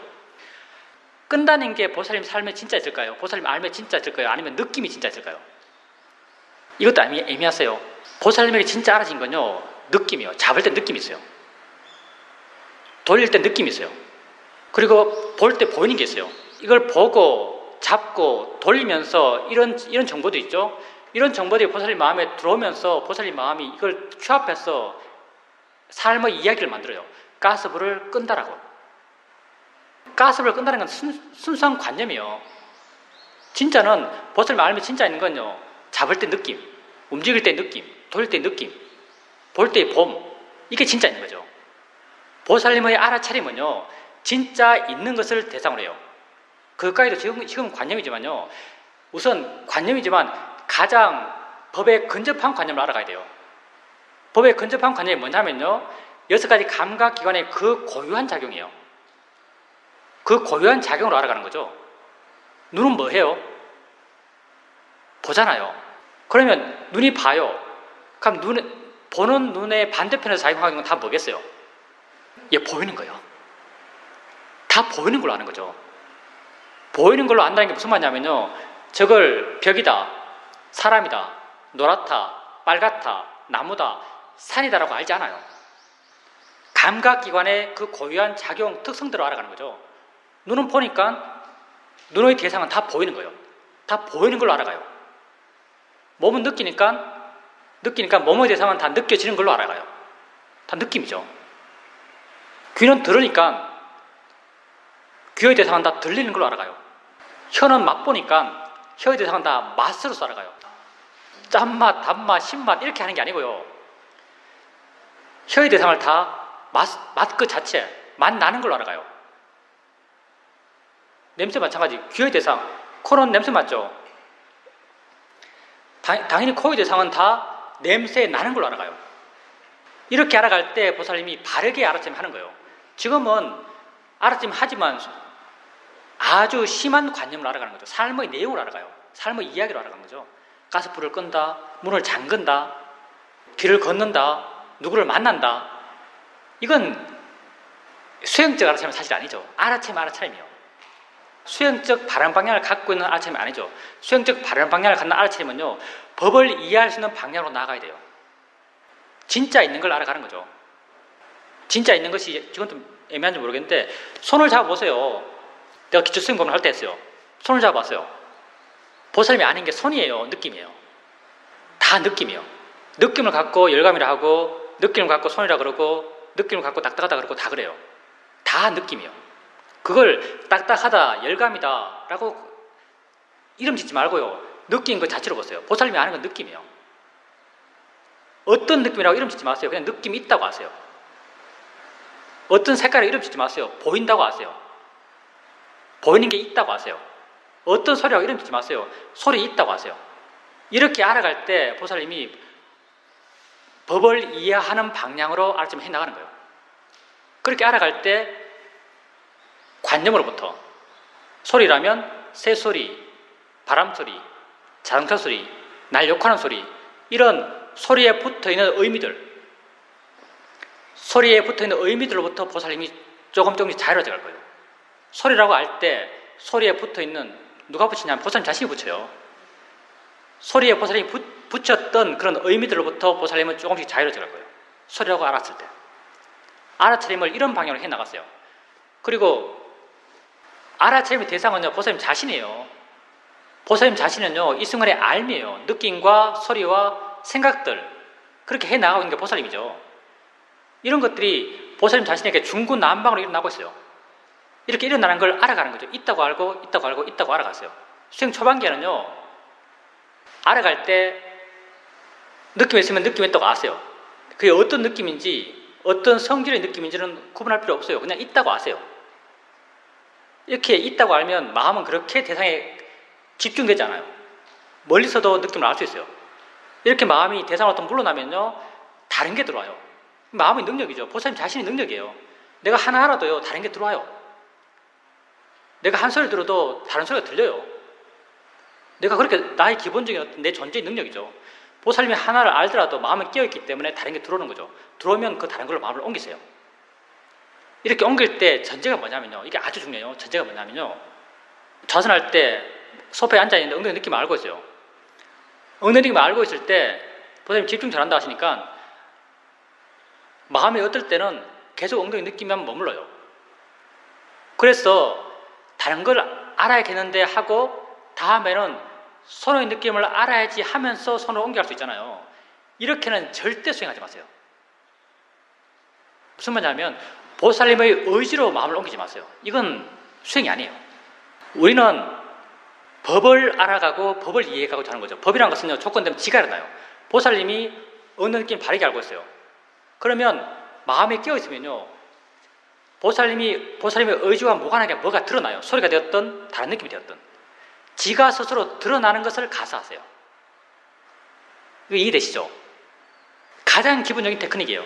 끈다는 게 보살님 삶에 진짜 있을까요? 보살님 알매 진짜 있을까요? 아니면 느낌이 진짜 있을까요? 이것도 애매하세요. 보살님에게 진짜 알아진 건요, 느낌이요. 잡을 때 느낌이 있어요. 돌릴 때 느낌이 있어요. 그리고 볼 때 보이는 게 있어요. 이걸 보고 잡고 돌리면서 이런 정보도 있죠. 이런 정보들이 보살님 마음에 들어오면서 보살님 마음이 이걸 취합해서 삶의 이야기를 만들어요. 가스불을 끈다라고. 가스불을 끈다는 건 순수한 관념이에요. 진짜는 보살님 마음에 진짜 있는 건요, 잡을 때 느낌, 움직일 때 느낌, 돌릴 때 느낌, 볼 때 봄, 이게 진짜 있는 거죠. 보살님의 알아차림은요, 진짜 있는 것을 대상으로 해요. 그것까지도 지금 관념이지만요, 우선 관념이지만 가장 법에 근접한 관념을 알아가야 돼요. 법에 근접한 관념이 뭐냐면요, 6가지 감각기관의 그 고유한 작용이에요. 그 고유한 작용으로 알아가는 거죠. 눈은 뭐 해요? 보잖아요. 그러면 눈이 봐요. 그럼 보는 눈의 반대편에서 작용하는 건 다 뭐겠어요? 얘 보이는 거예요. 다 보이는 걸로 아는 거죠. 보이는 걸로 안다는 게 무슨 말이냐면요, 저걸 벽이다, 사람이다, 노랗다, 빨갛다, 나무다, 산이다라고 알지 않아요. 감각기관의 그 고유한 작용, 특성대로 알아가는 거죠. 눈은 보니까 눈의 대상은 다 보이는 거예요. 다 보이는 걸로 알아가요. 몸은 느끼니까 몸의 대상은 다 느껴지는 걸로 알아가요. 다 느낌이죠. 귀는 들으니까 귀의 대상은 다 들리는 걸로 알아가요. 혀는 맛보니까 혀의 대상은 다 맛으로서 알아가요. 짠맛, 단맛, 신맛 이렇게 하는 게 아니고요. 혀의 대상을 다 맛 그 자체, 맛 나는 걸로 알아가요. 냄새 마찬가지. 귀의 대상, 코는 냄새 맡죠. 당연히 코의 대상은 다 냄새 나는 걸로 알아가요. 이렇게 알아갈 때 보살님이 바르게 알아차림 하는 거예요. 지금은 알아차림 하지만 아주 심한 관념을 알아가는 거죠. 삶의 내용을 알아가요. 삶의 이야기로 알아가는 거죠. 가스불을 끈다, 문을 잠근다, 길을 걷는다, 누구를 만난다. 이건 수행적 알아차림은 사실 아니죠. 알아차림이에요. 수행적 바른 방향을 갖고 있는 알아차림이 아니죠. 수행적 바른 방향을 갖는 알아차림은요, 법을 이해할 수 있는 방향으로 나아가야 돼요. 진짜 있는 걸 알아가는 거죠. 진짜 있는 것이 지금 좀 애매한지 모르겠는데, 손을 잡아보세요. 내가 기초수행법을 할 때 했어요. 손을 잡아봤어요. 보살님이 아닌 게 손이에요, 느낌이에요. 다 느낌이에요. 느낌을 갖고 열감이라 하고, 느낌을 갖고 손이라 그러고, 느낌을 갖고 딱딱하다 그러고 다 그래요. 다 느낌이에요. 그걸 딱딱하다, 열감이다 라고 이름 짓지 말고요, 느낀 것 자체로 보세요. 보살님이 아는 건 느낌이에요. 어떤 느낌이라고 이름 짓지 마세요. 그냥 느낌이 있다고 아세요. 어떤 색깔에 이름 짓지 마세요. 보인다고 아세요. 보이는 게 있다고 아세요. 어떤 소리라고 이름 짓지 마세요. 소리 있다고 아세요. 이렇게 알아갈 때 보살님이 법을 이해하는 방향으로 알아차림 해나가는 거예요. 그렇게 알아갈 때 관념으로부터 소리라면 새소리, 바람소리, 자동차 소리, 날 욕하는 소리, 이런 소리에 붙어있는 의미들로부터 보살님이 조금씩 자유로워져 갈 거예요. 소리라고 할 때 소리에 붙어있는, 누가 붙이냐면 보살님 자신이 붙여요. 소리에 보살님이 붙였던 그런 의미들로부터 보살님은 조금씩 자유로워져 갈 거예요. 소리라고 알았을 때. 알아차림을 이런 방향으로 해나갔어요. 그리고 알아차림의 대상은요, 보살님 자신이에요. 보살님 자신은요, 이 순간의 알미예요. 느낌과 소리와 생각들, 그렇게 해나가고 있는 게 보살님이죠. 이런 것들이 보살님 자신에게 중구난방으로 일어나고 있어요. 이렇게 일어나는 걸 알아가는 거죠. 있다고 알고, 있다고 알고, 있다고 알아갔어요. 수행 초반기에는요, 알아갈 때 느낌이 있으면 느낌이 있다고 아세요. 그게 어떤 느낌인지, 어떤 성질의 느낌인지는 구분할 필요 없어요. 그냥 있다고 아세요. 이렇게 있다고 알면 마음은 그렇게 대상에 집중되지 않아요. 멀리서도 느낌을 알 수 있어요. 이렇게 마음이 대상으로부터 물러나면요, 다른 게 들어와요. 마음의 능력이죠. 보살님 자신의 능력이에요. 내가 하나 알아도요, 다른 게 들어와요. 내가 한 소리를 들어도 다른 소리가 들려요. 내가 그렇게 나의 기본적인 어떤 내 존재의 능력이죠. 보살님이 하나를 알더라도 마음은 깨어있기 때문에 다른 게 들어오는 거죠. 들어오면 그 다른 걸로 마음을 옮기세요. 이렇게 옮길 때 전제가 뭐냐면요. 이게 아주 중요해요. 전제가 뭐냐면요. 좌선할 때 소파에 앉아있는데 엉덩이 느낌 알고 있어요. 엉덩이 느낌 알고 있을 때 보살님 집중 잘한다 하시니까 마음이 어떨 때는 계속 엉덩이 느낌만 머물러요. 그래서 다른 걸 알아야겠는데 하고 다음에는 손의 느낌을 알아야지 하면서 손을 옮겨갈 수 있잖아요. 이렇게는 절대 수행하지 마세요. 무슨 말이냐면 보살님의 의지로 마음을 옮기지 마세요. 이건 수행이 아니에요. 우리는 법을 알아가고 법을 이해하고 하는 거죠. 법이라는 것은요, 조건되면 지가 일어나요. 보살님이 어느 느낌 바르게 알고 있어요. 그러면 마음에 깨어있으면요, 보살님의 의지와 무관하게 뭐가 드러나요. 소리가 되었든 다른 느낌이 되었든 지가 스스로 드러나는 것을 가사하세요. 이거 이해되시죠? 가장 기본적인 테크닉이에요.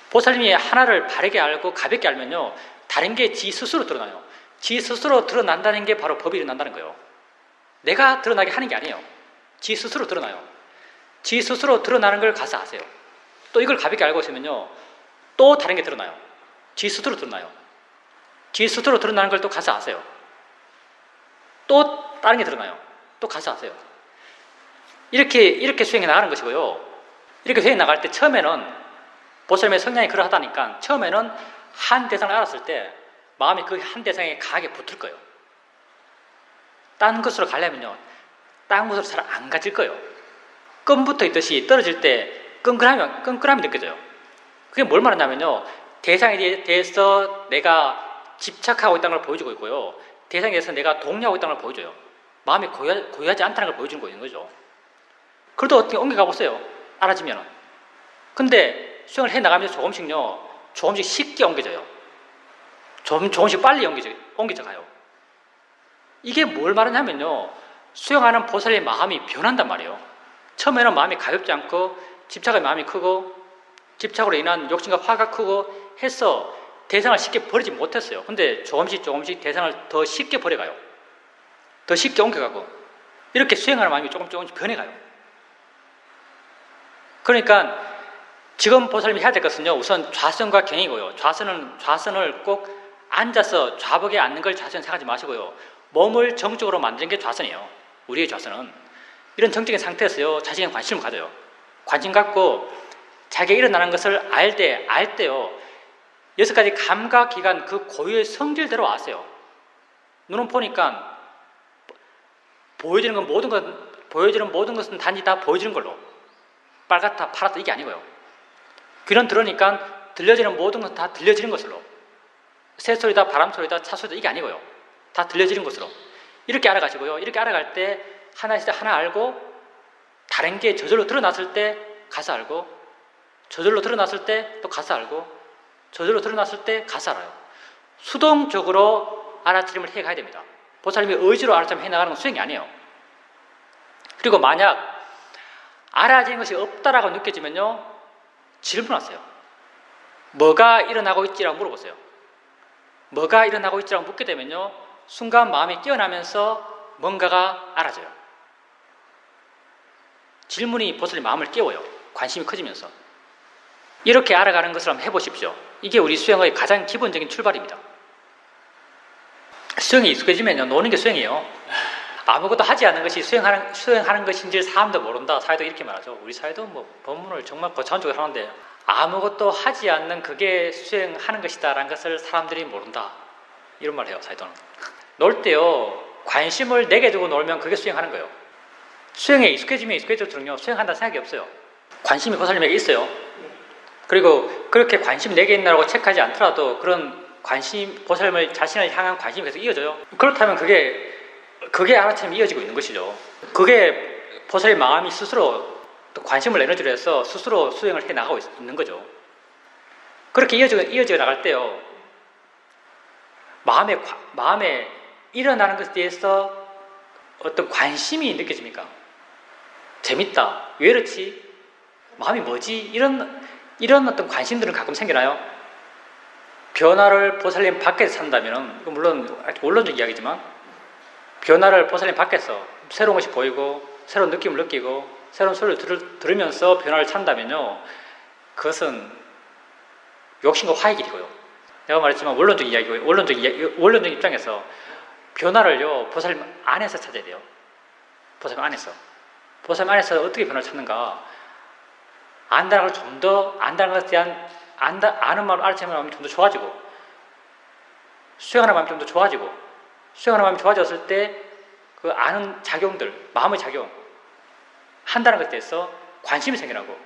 보살님이 하나를 바르게 알고 가볍게 알면요, 다른 게 지 스스로 드러나요. 지 스스로 드러난다는 게 바로 법이 일어난다는 거예요. 내가 드러나게 하는 게 아니에요. 지 스스로 드러나요. 지 스스로 드러나는 걸 가사하세요. 또 이걸 가볍게 알고 있으면요, 또 다른 게 드러나요. 지 스스로 드러나요. 지 스스로 드러나는 걸 또 가사하세요. 또 다른 게 드러나요. 또 가사하세요. 이렇게 수행해 나가는 것이고요. 이렇게 수행해 나갈 때 처음에는 보살님의 성향이 그러하다니까 처음에는 한 대상을 알았을 때 마음이 그 한 대상에 강하게 붙을 거예요. 딴 것으로 가려면요, 딴 곳으로 잘 안 가질 거예요. 끈 붙어 있듯이 떨어질 때 끈끈함이 느껴져요. 그게 뭘 말하냐면요, 대상에 대해서 내가 집착하고 있다는 걸 보여주고 있고요, 대상에 대해서 내가 동요하고 있다는 걸 보여줘요. 마음이 고요하지 않다는 걸 보여주는 거죠. 그래도 어떻게 옮겨가고 있어요, 알아지면은. 근데 수행을 해 나가면서 조금씩 쉽게 옮겨져요. 조금씩 빨리 옮겨져 가요. 이게 뭘 말하냐면요, 수행하는 보살의 마음이 변한단 말이에요. 처음에는 마음이 가볍지 않고 집착의 마음이 크고 집착으로 인한 욕심과 화가 크고 해서 대상을 쉽게 버리지 못했어요. 근데 조금씩 대상을 더 쉽게 버려가요. 더 쉽게 옮겨가고 이렇게 수행하는 마음이 조금씩 변해가요. 그러니까 지금 보살님이 해야 될 것은요, 우선 좌선과 경이고요. 좌선을 꼭 앉아서 좌복에 앉는 걸 좌선 생각하지 마시고요, 몸을 정적으로 만드는 게 좌선이에요. 우리의 좌선은 이런 정적인 상태에서요, 자신의 관심을 가져요. 관심 갖고 자기가 일어나는 것을 알 때요, 6가지 감각기관 그 고유의 성질대로 아세요. 눈은 보니까 보여지는 모든 것은 단지 다 보여지는 걸로, 빨갛다 파랗다 이게 아니고요. 귀는 들으니까 들려지는 모든 것은 다 들려지는 것으로, 새소리다 바람소리다 차소리다 이게 아니고요, 다 들려지는 것으로 이렇게 알아가시고요. 이렇게 알아갈 때 하나 알고 다른 게 저절로 드러났을 때 가서 알고, 저절로 드러났을 때 또 가서 알고, 저절로 드러났을 때 가서 알아요. 수동적으로 알아차림을 해가야 됩니다. 보살님이 의지로 알아차림 해나가는 건 수행이 아니에요. 그리고 만약 알아지는 것이 없다라고 느껴지면요, 질문하세요. 뭐가 일어나고 있지라고 물어보세요. 뭐가 일어나고 있지라고 묻게 되면요, 순간 마음이 깨어나면서 뭔가가 알아져요. 질문이 보살님 마음을 깨워요. 관심이 커지면서. 이렇게 알아가는 것을 한번 해보십시오. 이게 우리 수행의 가장 기본적인 출발입니다. 수행에 익숙해지면요, 노는 게 수행이에요. 아무것도 하지 않는 것이 수행하는 것인지 사람도 모른다. 사회도 이렇게 말하죠. 우리 사회도 법문을 정말 거창적으로 하는데 아무것도 하지 않는 그게 수행하는 것이다 라는 것을 사람들이 모른다, 이런 말을 해요. 사회도는. 놀 때요, 관심을 내게 두고 놀면 그게 수행하는 거예요. 수행에 익숙해지면 익숙해질수록요, 수행한다는 생각이 없어요. 관심이 보살님에게 있어요. 그리고 그렇게 관심이 내게 있나라고 체크하지 않더라도 그런 관심, 보살님을 자신을 향한 관심이 계속 이어져요. 그렇다면 그게 알아차림이 이어지고 있는 것이죠. 그게 보살의 마음이 스스로 또 관심을 에너지로 해서 스스로 수행을 해 나가고 있는 거죠. 그렇게 이어져 나갈 때요, 마음에 일어나는 것에 대해서 어떤 관심이 느껴집니까? 재밌다, 왜 이렇지? 마음이 뭐지? 이런 어떤 관심들은 가끔 생겨나요. 변화를 보살님 밖에서 산다면, 물론 원론적 이야기지만, 변화를 보살님 밖에서 새로운 것이 보이고 새로운 느낌을 느끼고 새로운 소리를 들으면서 변화를 찾는다면요, 그것은 욕심과 화의 길이고요. 내가 말했지만 원론적 이야기고요. 원론적 입장에서 변화를요, 보살님 안에서 찾아야 돼요. 보살님 안에서. 보살님 안에서 어떻게 변화를 찾는가? 안다는 걸 좀 더, 안다는 것에 대한, 아는 마음, 알아채는 마음이 좀 더 좋아지고, 수행하는 마음이 좀 더 좋아지고, 수행하는 마음이 좋아졌을 때 그 아는 작용들, 마음의 작용, 한다는 것에 대해서 관심이 생겨나고,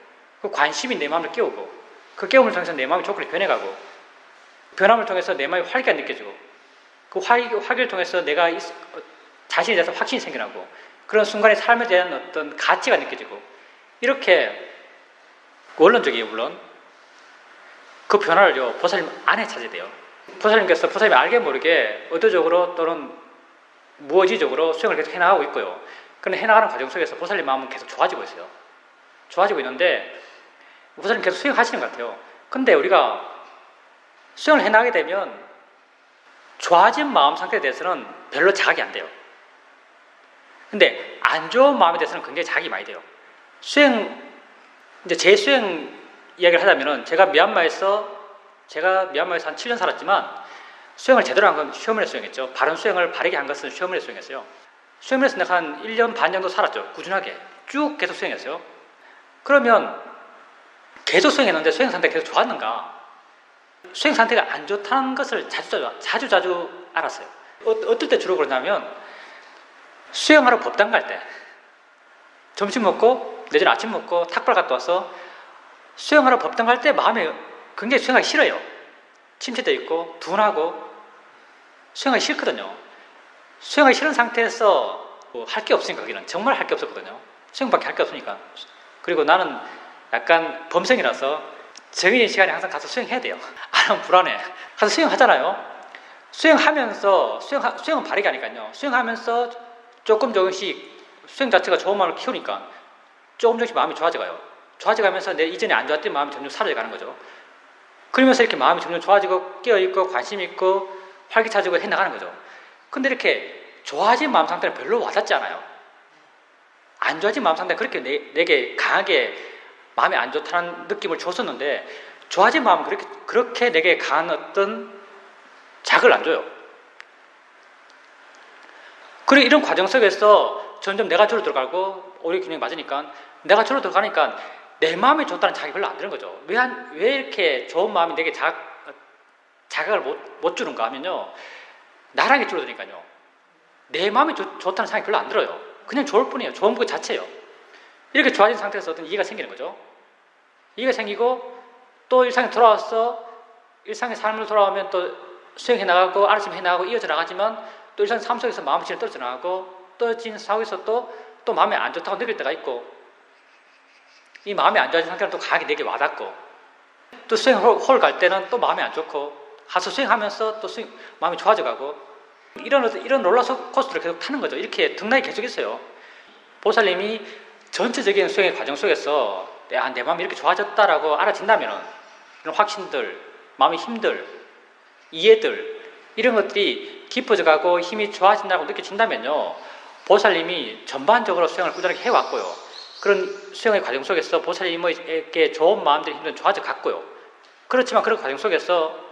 그 관심이 내 마음을 깨우고, 그 깨움을 통해서 내 마음이 조금씩 변해가고, 변함을 통해서 내 마음이 활기가 느껴지고, 그 활기를 통해서 내가 자신에 대해서 확신이 생겨나고, 그런 순간에 삶에 대한 어떤 가치가 느껴지고, 이렇게 원론적이에요. 물론 그 변화를요, 보살님 안에 찾아야 돼요. 보살님께서 보살님이 알게 모르게 의도적으로 또는 무의지적으로 수행을 계속 해나가고 있고요. 그런데 해나가는 과정 속에서 보살님 마음은 계속 좋아지고 있어요. 좋아지고 있는데 보살님 계속 수행하시는 것 같아요. 근데 우리가 수행을 해나가게 되면 좋아진 마음 상태에 대해서는 별로 자각이 안 돼요. 근데 안 좋은 마음에 대해서는 굉장히 자각이 많이 돼요. 이제 제 수행 이야기를 하자면은 제가 미얀마에서 한 7년 살았지만 수행을 제대로 한 건 시어머니 수행했죠. 바른 수행을 바르게 한 것은 시어머니 수행했어요. 시어머니에서 내가 한 1년 반 정도 살았죠. 꾸준하게 쭉 계속 수행했어요. 그러면 계속 수행했는데 수행 상태가 계속 좋았는가? 수행 상태가 안 좋다는 것을 자주 알았어요. 어떨 때 주로 그러냐면 수행하러 법당 갈 때, 점심 먹고 내전 아침 먹고 탁발 갔다 와서 수행하러 법당 갈 때 마음에 굉장히 수행하기 싫어요. 침체돼 있고 둔하고 수행하기 싫거든요. 수행하기 싫은 상태에서 할 게 없으니까, 거기는 정말 할 게 없었거든요. 수행밖에 할 게 없으니까. 그리고 나는 약간 범생이라서 정해진 시간에 항상 가서 수행해야 돼요. 안 하면 불안해. 가서 수행하잖아요. 수행은 바르게 하니까요. 수행하면서 조금씩 수행 자체가 좋은 마음을 키우니까 조금씩 마음이 좋아져가요. 좋아져가면서 내 이전에 안 좋았던 마음이 점점 사라져가는 거죠. 그러면서 이렇게 마음이 점점 좋아지고 깨어있고 관심 있고 활기차지고 해나가는 거죠. 근데 이렇게 좋아진 마음 상태는 별로 와닿지 않아요. 안 좋아진 마음 상태가 그렇게 내게 강하게 마음이 안 좋다는 느낌을 줬었는데, 좋아진 마음은 그렇게 내게 강한 어떤 자극을 안 줘요. 그리고 이런 과정 속에서 점점 내가 줄어 들어가고 오히려 균형이 맞으니까, 내가 줄어 들어가니까 내 마음이 좋다는 자각이 별로 안 드는 거죠. 왜 이렇게 좋은 마음이 내게 자각을 못 주는가 하면요, 나락이 줄어드니까요. 내 마음이 좋다는 생각이 별로 안 들어요. 그냥 좋을 뿐이에요. 좋은 것 자체예요. 이렇게 좋아진 상태에서 어떤 이해가 생기는 거죠. 이해가 생기고 또 일상에 돌아와서 일상의 삶으로 돌아오면 또 수행해 나가고 알아침해 나가고 이어져 나가지만, 또 일상 삶 속에서 마음이 떨어져 나가고 떨어진 상황에서 또 마음이 안 좋다고 느낄 때가 있고, 이 마음이 안 좋아진 상태는 또 강하게 내게 와닿고, 또 수행 홀 갈 때는 또 마음이 안 좋고, 가서 수행하면서 또 마음이 좋아져가고, 이런 롤러코스터를 계속 타는 거죠. 이렇게 등락이 계속 있어요. 보살님이 전체적인 수행의 과정 속에서 내 마음이 이렇게 좋아졌다라고 알아진다면, 이런 확신들, 마음의 힘들, 이해들, 이런 것들이 깊어져가고 힘이 좋아진다고 느껴진다면요, 보살님이 전반적으로 수행을 꾸준하게 해왔고요. 그런 수행의 과정 속에서 보살님에게 좋은 마음들이 힘든 좋아져 갔고요. 그렇지만 그런 과정 속에서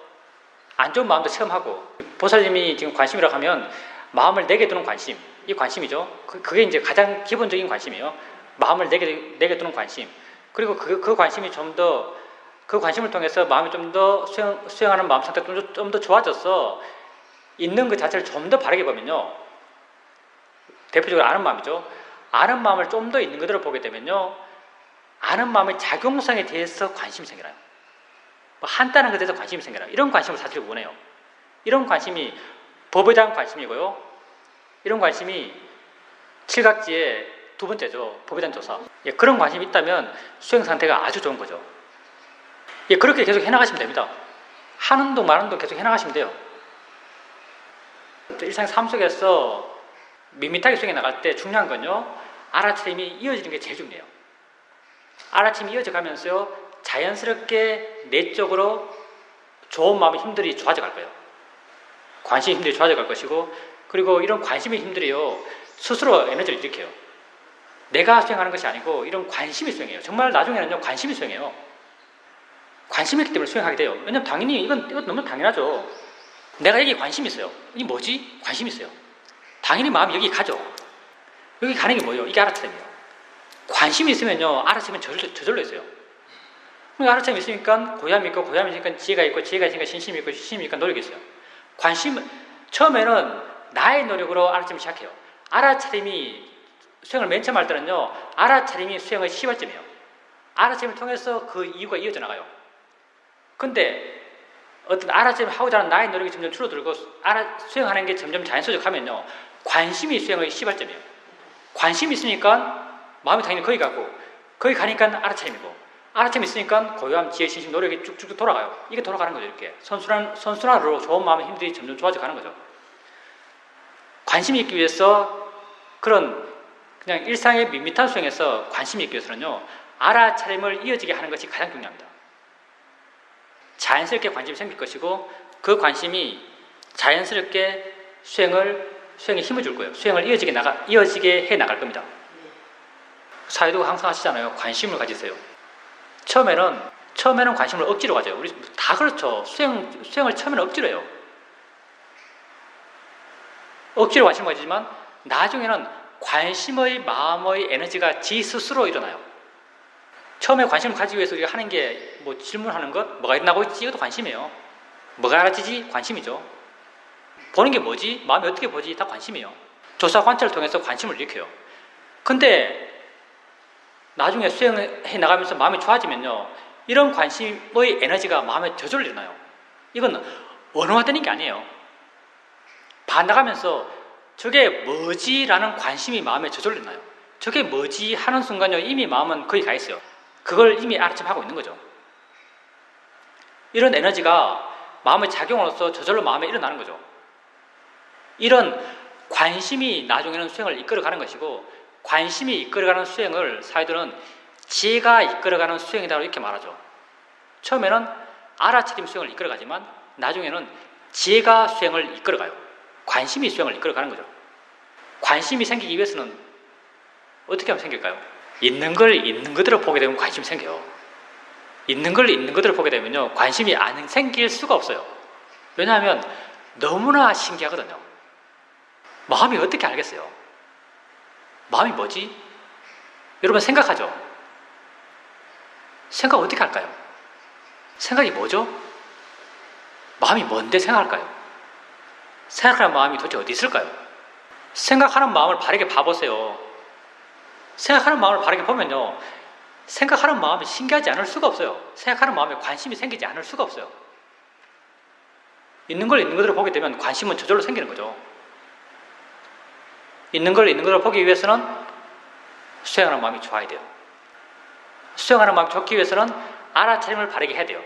안 좋은 마음도 체험하고, 보살님이 지금 관심이라고 하면 마음을 내게 두는 관심, 이 관심이죠. 그게 이제 가장 기본적인 관심이에요. 마음을 내게 두는 관심. 그리고 그 관심이 그 관심을 통해서 마음이 좀 더 수행하는 마음 상태가 좀 더 좋아져서 있는 그 자체를 좀 더 바르게 보면요, 대표적으로 아는 마음이죠. 아는 마음을 좀 더 있는 그대로 보게 되면요, 아는 마음의 작용성에 대해서 관심이 생겨나요. 한다는 것에 대해서 관심이 생겨나요. 이런 관심을 사실 원해요. 이런 관심이 법에 대한 관심이고요. 이런 관심이 칠각지의 두 번째죠. 법에 대한 조사. 그런 관심이 있다면 수행 상태가 아주 좋은 거죠. 그렇게 계속 해나가시면 됩니다. 하는 동 마는 동 계속 해나가시면 돼요. 일상 삶 속에서 밋밋하게 수행해 나갈 때 중요한 건요, 알아차림이 이어지는 게 제일 중요해요. 알아차림이 이어져 가면서요, 자연스럽게 내적으로 좋은 마음의 힘들이 좋아져 갈 거예요. 관심의 힘들이 좋아져 갈 것이고, 그리고 이런 관심의 힘들이요, 스스로 에너지를 일으켜요. 내가 수행하는 것이 아니고 이런 관심이 수행해요. 정말 나중에는요, 관심이 수행해요. 관심이 있기 때문에 수행하게 돼요. 왜냐면 당연히 이건 너무 당연하죠. 내가 여기 관심이 있어요. 이게 뭐지? 관심이 있어요. 당연히 마음이 여기 가죠. 여기 가는 게 뭐예요? 이게 알아차림이에요. 관심이 있으면요, 알아차림은 저절로 있어요. 알아차림이 있으니까 고함이 있고, 고함이 있으니까 지혜가 있고, 지혜가 있으니까 신심이 있고, 신심이 있으니까 노력이 있어요. 처음에는 나의 노력으로 알아차림을 시작해요. 알아차림이 수행을 맨 처음 할 때는요, 알아차림이 수행의 시발점이에요. 알아차림을 통해서 그 이유가 이어져 나가요. 근데 어떤 알아차림을 하고자 하는 나의 노력이 점점 줄어들고 수행하는 게 점점 자연스러워지면요, 관심이 수행의 시발점이에요. 관심이 있으니까 마음이 당연히 거기 가고, 거기 가니까 알아차림이고, 알아차림이 있으니까 고요함, 지혜, 신심, 노력이 쭉쭉 돌아가요. 이게 돌아가는 거죠. 이렇게 선순환으로 좋은 마음의 힘들이 점점 좋아져 가는 거죠. 관심이 있기 위해서, 그런 그냥 일상의 밋밋한 수행에서 관심이 있기 위해서는요, 알아차림을 이어지게 하는 것이 가장 중요합니다. 자연스럽게 관심이 생길 것이고, 그 관심이 자연스럽게 수행에 힘을 줄 거예요. 수행을 이어지게 해 나갈 겁니다. 사회도 항상 하시잖아요. 관심을 가지세요. 처음에는 관심을 억지로 가져요. 우리 다 그렇죠. 수행을 처음에는 억지로 해요. 억지로 관심을 가지지만 나중에는 관심의 마음의 에너지가 지 스스로 일어나요. 처음에 관심을 가지기 위해서 우리가 하는 게 뭐 질문하는 것, 뭐가 일어나고 있지? 이것도 관심이에요. 뭐가 알아지지? 관심이죠. 보는 게 뭐지? 마음이 어떻게 보지? 다 관심이에요. 조사 관찰을 통해서 관심을 일으켜요. 근데 나중에 수행해 나가면서 마음이 좋아지면요, 이런 관심의 에너지가 마음에 저절로 일어나요. 이건 언어화되는 게 아니에요. 반나가면서 저게 뭐지? 라는 관심이 마음에 저절로 일어나요. 저게 뭐지? 하는 순간요, 이미 마음은 거기 가 있어요. 그걸 이미 알아차림하고 있는 거죠. 이런 에너지가 마음의 작용으로서 저절로 마음에 일어나는 거죠. 이런 관심이 나중에는 수행을 이끌어가는 것이고, 관심이 이끌어가는 수행을 사회들은 지혜가 이끌어가는 수행이라고 이렇게 말하죠. 처음에는 알아차림 수행을 이끌어가지만 나중에는 지혜가 수행을 이끌어가요. 관심이 수행을 이끌어가는 거죠. 관심이 생기기 위해서는 어떻게 하면 생길까요? 있는 걸 있는 그대로 보게 되면 관심이 생겨요. 있는 걸 있는 그대로 보게 되면요, 관심이 안 생길 수가 없어요. 왜냐하면 너무나 신기하거든요. 마음이 어떻게 알겠어요? 마음이 뭐지? 여러분 생각하죠? 생각 어떻게 할까요? 생각이 뭐죠? 마음이 뭔데 생각할까요? 생각하는 마음이 도대체 어디 있을까요? 생각하는 마음을 바르게 봐보세요. 생각하는 마음을 바르게 보면요, 생각하는 마음이 신기하지 않을 수가 없어요. 생각하는 마음에 관심이 생기지 않을 수가 없어요. 있는 걸 있는 그대로 보게 되면 관심은 저절로 생기는 거죠. 있는 걸 있는 그대로 보기 위해서는 수행하는 마음이 좋아야 돼요. 수행하는 마음이 좋기 위해서는 알아차림을 바르게 해야 돼요.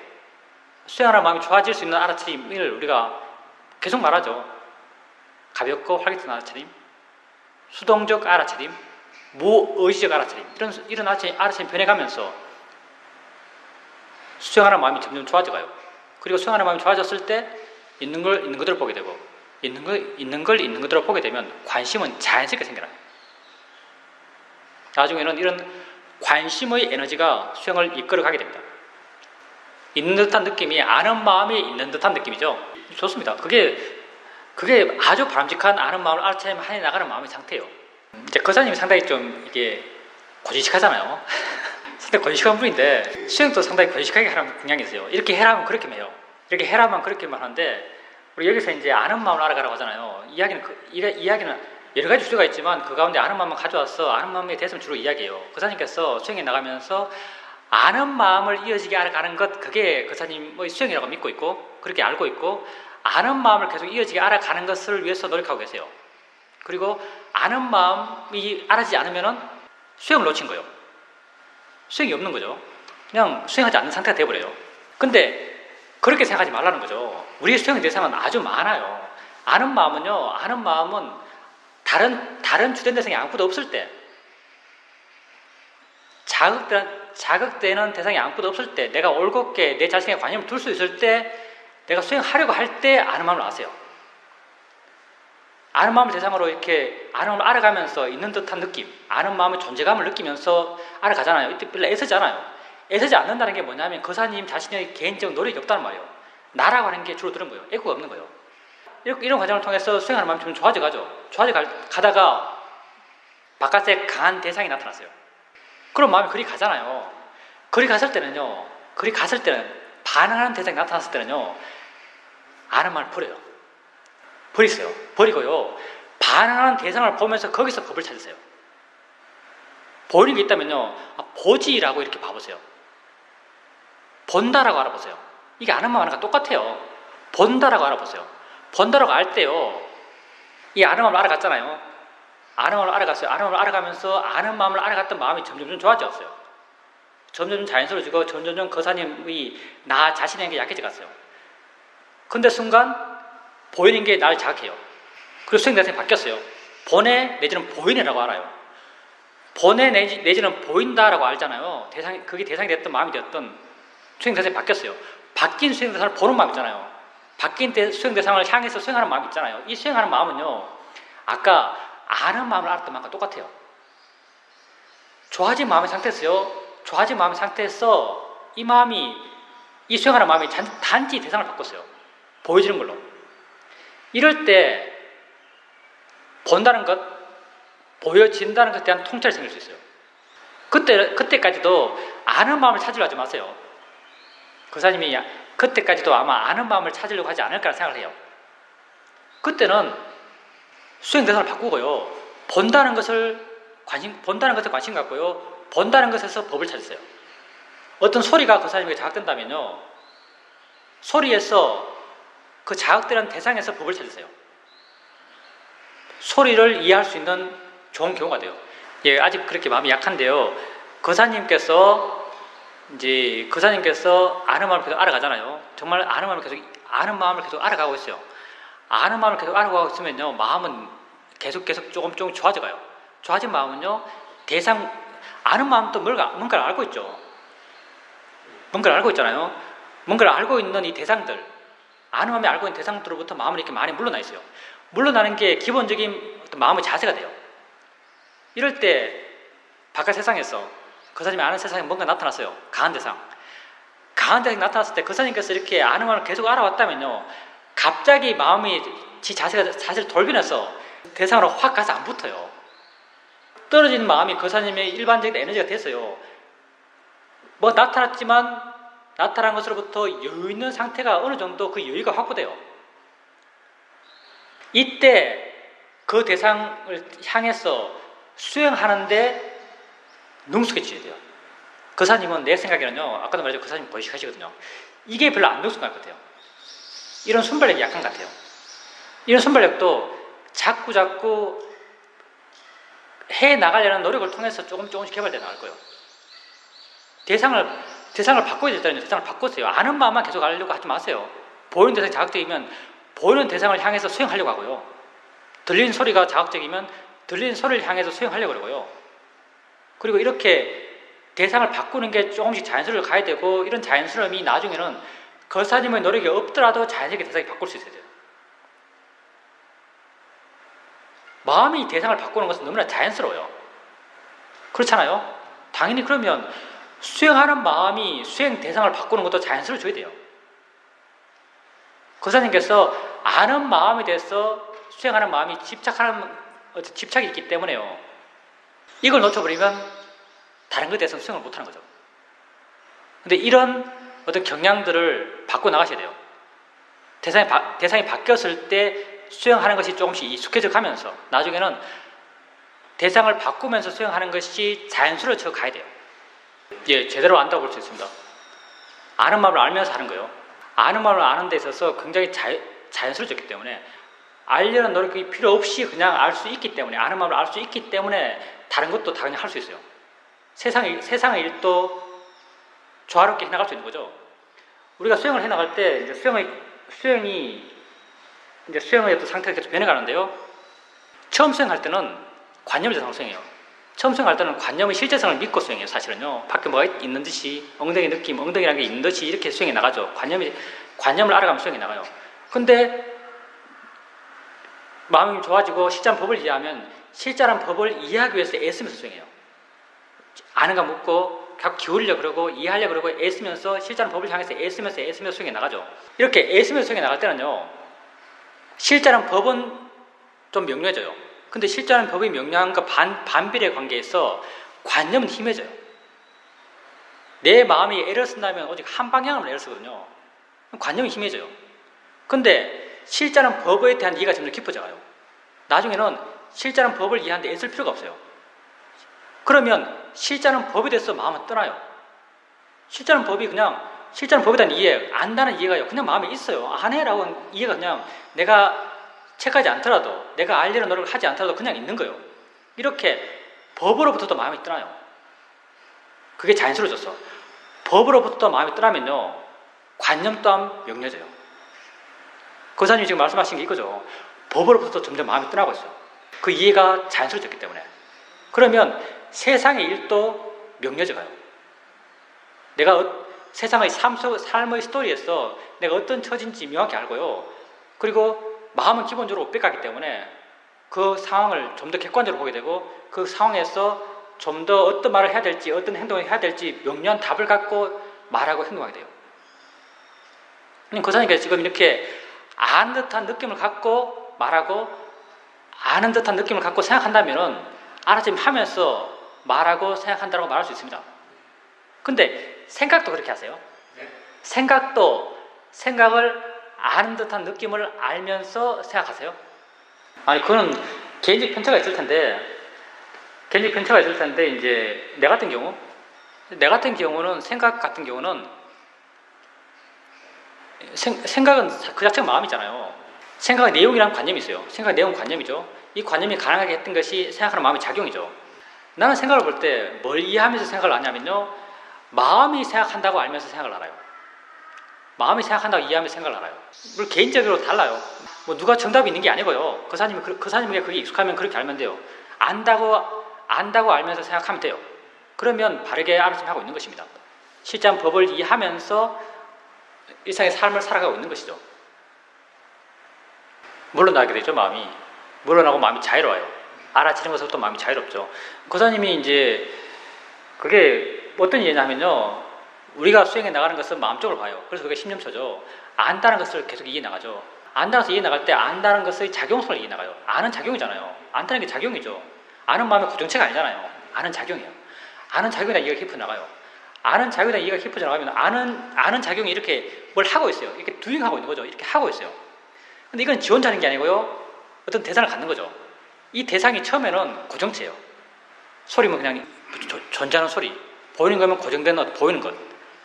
수행하는 마음이 좋아질 수 있는 알아차림을 우리가 계속 말하죠. 가볍고 활기찬 알아차림, 수동적 알아차림, 무의지적 알아차림, 이런 알아차림 변해가면서 수행하는 마음이 점점 좋아져가요. 그리고 수행하는 마음이 좋아졌을 때 있는 걸 있는 그대로 보게 되고, 있는 걸 있는 그대로 보게 되면 관심은 자연스럽게 생겨나요. 나중에는 이런 관심의 에너지가 수행을 이끌어가게 됩니다. 있는 듯한 느낌이 아는 마음이 있는 듯한 느낌이죠. 좋습니다. 그게 아주 바람직한 아는 마음을 알아차림 해 나가는 마음의 상태예요. 이제 거사님이 상당히 좀 이게 고지식하잖아요. 상당히 고지식한 분인데 수행도 상당히 고지식하게 하라는 경향이 있어요. 이렇게 해라면 그렇게 해요. 이렇게 해라면 그렇게만 하는데, 우리 여기서 이제 아는 마음을 알아가라고 하잖아요. 이야기는 여러 가지 주제가 있지만 그 가운데 아는 마음을 가져와서 아는 마음에 대해서 주로 이야기해요. 거사님께서 수행에 나가면서 아는 마음을 이어지게 알아가는 것, 그게 거사님의 수행이라고 믿고 있고 그렇게 알고 있고, 아는 마음을 계속 이어지게 알아가는 것을 위해서 노력하고 계세요. 그리고 아는 마음이 알아지지 않으면 수행을 놓친 거예요. 수행이 없는 거죠. 그냥 수행하지 않는 상태가 되어버려요. 근데 그렇게 생각하지 말라는 거죠. 우리의 수행의 대상은 아주 많아요. 아는 마음은 다른 주된 대상이 아무것도 없을 때, 자극되는 대상이 아무것도 없을 때, 내가 올곧게 내 자신에 관심을 둘 수 있을 때 내가 수행하려고 할 때 아는 마음을 아세요. 아는 마음을 대상으로 이렇게 아는 마음을 알아가면서 있는 듯한 느낌, 아는 마음의 존재감을 느끼면서 알아가잖아요. 이때 별로 애쓰지 않아요. 애쓰지 않는다는 게 뭐냐면 거사님 자신의 개인적 노력이 없다는 말이에요. 나라고 하는 게 줄어드는 거예요. 애고가 없는 거예요. 이런 과정을 통해서 수행하는 마음이 좀 좋아져가죠. 가다가 바깥에 강한 대상이 나타났어요. 그럼 마음이 그리 가잖아요. 그리 갔을 때는 반응하는 대상이 나타났을 때는요, 아는 마음을 버리세요. 버리고요, 반응하는 대상을 보면서 거기서 법을 찾으세요. 보이는 게 있다면요, 보지라고 이렇게 봐보세요. 본다라고 알아보세요. 이게 아는 마음 하나가 똑같아요. 본다라고 알아보세요. 본다라고 알 때요, 이 아는 마음을 알아갔잖아요. 아는 마음을 알아갔어요. 아는 마음을 알아가면서 아는 마음을 알아갔던 마음이 점점 좋아졌어요. 점점 자연스러워지고 점점 거사님의 나 자신에게 약해져 갔어요. 근데 순간 보이는 게 나를 자극해요. 그리고 수행 대상이 바뀌었어요. 본애 내지는 보이네라고 알아요. 본애 내지는 보인다라고 알잖아요. 그게 대상이 됐던 마음이 되었던 수행 대상이 바뀌었어요. 바뀐 수행 대상을 보는 마음 있잖아요. 바뀐 수행 대상을 향해서 수행하는 마음이 있잖아요. 이 수행하는 마음은요, 아까 아는 마음을 알았던 마음과 똑같아요. 좋아진 마음의 상태에서 이 수행하는 마음이 단지 대상을 바꿨어요. 보여지는 걸로. 이럴 때 본다는 것, 보여진다는 것에 대한 통찰이 생길 수 있어요. 그때까지도 아는 마음을 찾으려고 하지 마세요. 거사님이 그때까지도 아마 아는 마음을 찾으려고 하지 않을까 생각을 해요. 그때는 수행 대상을 바꾸고요, 본다는 것에 관심 갖고요, 본다는 것에서 법을 찾으세요. 어떤 소리가 거사님에게 자극된다면요, 소리에서 그 자극되는 대상에서 법을 찾으세요. 소리를 이해할 수 있는 좋은 경우가 돼요. 예, 아직 그렇게 마음이 약한데요, 거사님께서 아는 마음을 계속 알아가잖아요. 정말 아는 마음을 계속 알아가고 있어요. 아는 마음을 계속 알아가고 있으면요, 마음은 계속 조금 좋아져가요. 좋아진 마음은요, 아는 마음도 뭔가를 알고 있죠. 뭔가를 알고 있잖아요. 뭔가를 알고 있는 이 대상들, 아는 마음이 알고 있는 대상들로부터 마음을 이렇게 많이 물러나 있어요. 물러나는 게 기본적인 어떤 마음의 자세가 돼요. 이럴 때 바깥 세상에서 거사님이 아는 세상에 뭔가 나타났어요. 강한 대상이 나타났을 때 거사님께서 이렇게 아는 마음을 계속 알아왔다면요, 갑자기 마음이 자세를 돌변해서 대상으로 확 가서 안 붙어요. 떨어지는 마음이 거사님의 일반적인 에너지가 됐어요. 뭐 나타났지만 나타난 것으로부터 여유 있는 상태가 어느 정도 그 여유가 확보돼요. 이때 그 대상을 향해서 수행하는데 능숙해져야 돼요. 거사님은 내 생각에는요, 아까도 말했죠, 거사님 보이시하시거든요. 이게 별로 안 능숙한 것 같아요. 이런 순발력이 약한 것 같아요. 이런 순발력도 자꾸 해나가려는 노력을 통해서 조금씩 개발되어 나갈 거예요. 대상을 바꿔야 됐다면 대상을 바꾸세요. 아는 마음만 계속 알려고 하지 마세요. 보이는 대상이 자극적이면 보이는 대상을 향해서 수행하려고 하고요. 들리는 소리가 자극적이면 들리는 소리를 향해서 수행하려고 그러고요. 그리고 이렇게 대상을 바꾸는 게 조금씩 자연스러워 가야 되고, 이런 자연스러움이 나중에는 거사님의 노력이 없더라도 자연스럽게 대상이 바꿀 수 있어야 돼요. 마음이 대상을 바꾸는 것은 너무나 자연스러워요. 그렇잖아요? 당연히 그러면 수행하는 마음이 수행 대상을 바꾸는 것도 자연스러워져야 돼요. 거사님께서 아는 마음에 대해서 수행하는 마음이 집착이 있기 때문에요. 이걸 놓쳐버리면 다른 것에 대해서는 수행을 못하는 거죠. 근데 이런 어떤 경향들을 바꿔 나가셔야 돼요. 대상이 바뀌었을 때 수행하는 것이 조금씩 익숙해져 가면서 나중에는 대상을 바꾸면서 수행하는 것이 자연스러워져 가야 돼요. 예, 제대로 안다고 볼 수 있습니다. 아는 마음을 알면서 하는 거예요. 아는 마음을 아는 데 있어서 굉장히 자연스러워졌기 때문에, 알려는 노력이 필요 없이 그냥 알 수 있기 때문에, 아는 마음을 알 수 있기 때문에 다른 것도 당연히 할 수 있어요. 세상의 일도 조화롭게 해나갈 수 있는 거죠. 우리가 수행을 해나갈 때 이제 수행의 어떤 상태가 계속 변해가는데요. 처음 수행할 때는 관념을 대상으로 수행해요. 처음 수행할 때는 관념의 실제성을 믿고 수행해요. 사실은요, 밖에 뭐가 있는 듯이, 엉덩이 느낌, 엉덩이라는 게 있는 듯이 이렇게 수행해 나가죠. 관념이 관념을 알아가면 수행이 나가요. 근데 마음이 좋아지고 실제한 법을 이해하면 실제한 법을 이해하기 위해서 애쓰면서 수행해요. 아는가 묻고 자꾸 기울이려고 그러고 이해하려고 그러고 애쓰면서 실제한 법을 향해서 애쓰면서 수행해 나가죠. 이렇게 애쓰면서 수행해 나갈 때는요, 실제한 법은 좀 명료해져요. 근데 실제한 법이 명료한과 반비례 관계에서 관념은 희미해져요. 내 마음이 애를 쓴다면 오직 한 방향으로 애를 쓰거든요. 관념이 희미해져요. 근데 실제는 법에 대한 이해가 점점 깊어져가요. 나중에는 실제는 법을 이해하는데 애쓸 필요가 없어요. 그러면 실제는 법에 대해서 마음은 떠나요. 실제는 법에 대한 이해, 안다는 이해가요. 그냥 마음에 있어요. 안 해라고 하는 이해가 그냥 내가 책하지 않더라도, 내가 알려는 노력을 하지 않더라도 그냥 있는 거예요. 이렇게 법으로부터도 마음이 떠나요. 그게 자연스러워졌어. 법으로부터 마음이 떠나면요, 관념 또한 명료해져요. 거사님이 지금 말씀하신 게 이거죠. 법으로부터 점점 마음이 떠나고 있어요. 그 이해가 자연스러워졌기 때문에. 그러면 세상의 일도 명료해져가요. 내가 세상의 삶의 스토리에서 내가 어떤 처지인지 명확히 알고요. 그리고 마음은 기본적으로 빽하기 때문에 그 상황을 좀 더 객관적으로 보게 되고 그 상황에서 좀 더 어떤 말을 해야 될지 어떤 행동을 해야 될지 명료한 답을 갖고 말하고 행동하게 돼요. 거사님께서 지금 이렇게 아는 듯한 느낌을 갖고 말하고 아는 듯한 느낌을 갖고 생각한다면 알아차림 하면서 말하고 생각한다고 말할 수 있습니다. 근데 생각도 그렇게 하세요? 네. 생각을 아는 듯한 느낌을 알면서 생각하세요? 아니, 그거는 개인적 편차가 있을 텐데 이제 내 같은 경우는 생각 같은 경우는 생각은 그 자체가 마음이잖아요. 생각의 내용이라는 관념이 있어요. 생각의 내용은 관념이죠. 이 관념이 가능하게 했던 것이 생각하는 마음의 작용이죠. 나는 생각을 볼 때 뭘 이해하면서 생각을 하냐면요, 마음이 생각한다고 알면서 생각을 알아요. 마음이 생각한다고 이해하면서 생각을 알아요. 물론 개인적으로 달라요. 뭐 누가 정답이 있는 게 아니고요. 거사님에게 그게 익숙하면 그렇게 알면 돼요. 안다고 알면서 생각하면 돼요. 그러면 바르게 알아서 하고 있는 것입니다. 실제한 법을 이해하면서 일상의 삶을 살아가고 있는 것이죠. 물러나게 되죠, 마음이. 물러나고 마음이 자유로워요. 알아채는 것부터 마음이 자유롭죠. 거사님이 이제 그게 어떤 얘기냐면요, 우리가 수행해 나가는 것은 마음적으로 봐요. 그래서 그게 신념처죠. 안다는 것을 계속 이해 나가죠. 안다는 것을 이해 나갈 때 안다는 것의 작용성을 이해 나가요. 아는 작용이잖아요. 안다는 게 작용이죠. 아는 마음의 고정체가 아니잖아요. 아는 작용이에요. 아는 작용이다 이해가 깊어 나가요. 아는 작용이다 이해가 깊어져 나가면 아는 작용이 이렇게 뭘 하고 있어요. 이렇게 두잉하고 있는 거죠. 이렇게 하고 있어요. 근데 이건 지 혼자 하는 게 아니고요, 어떤 대상을 갖는 거죠. 이 대상이 처음에는 고정체예요. 소리면 그냥 존재하는 소리, 보이는 거면 고정된 것, 보이는 것.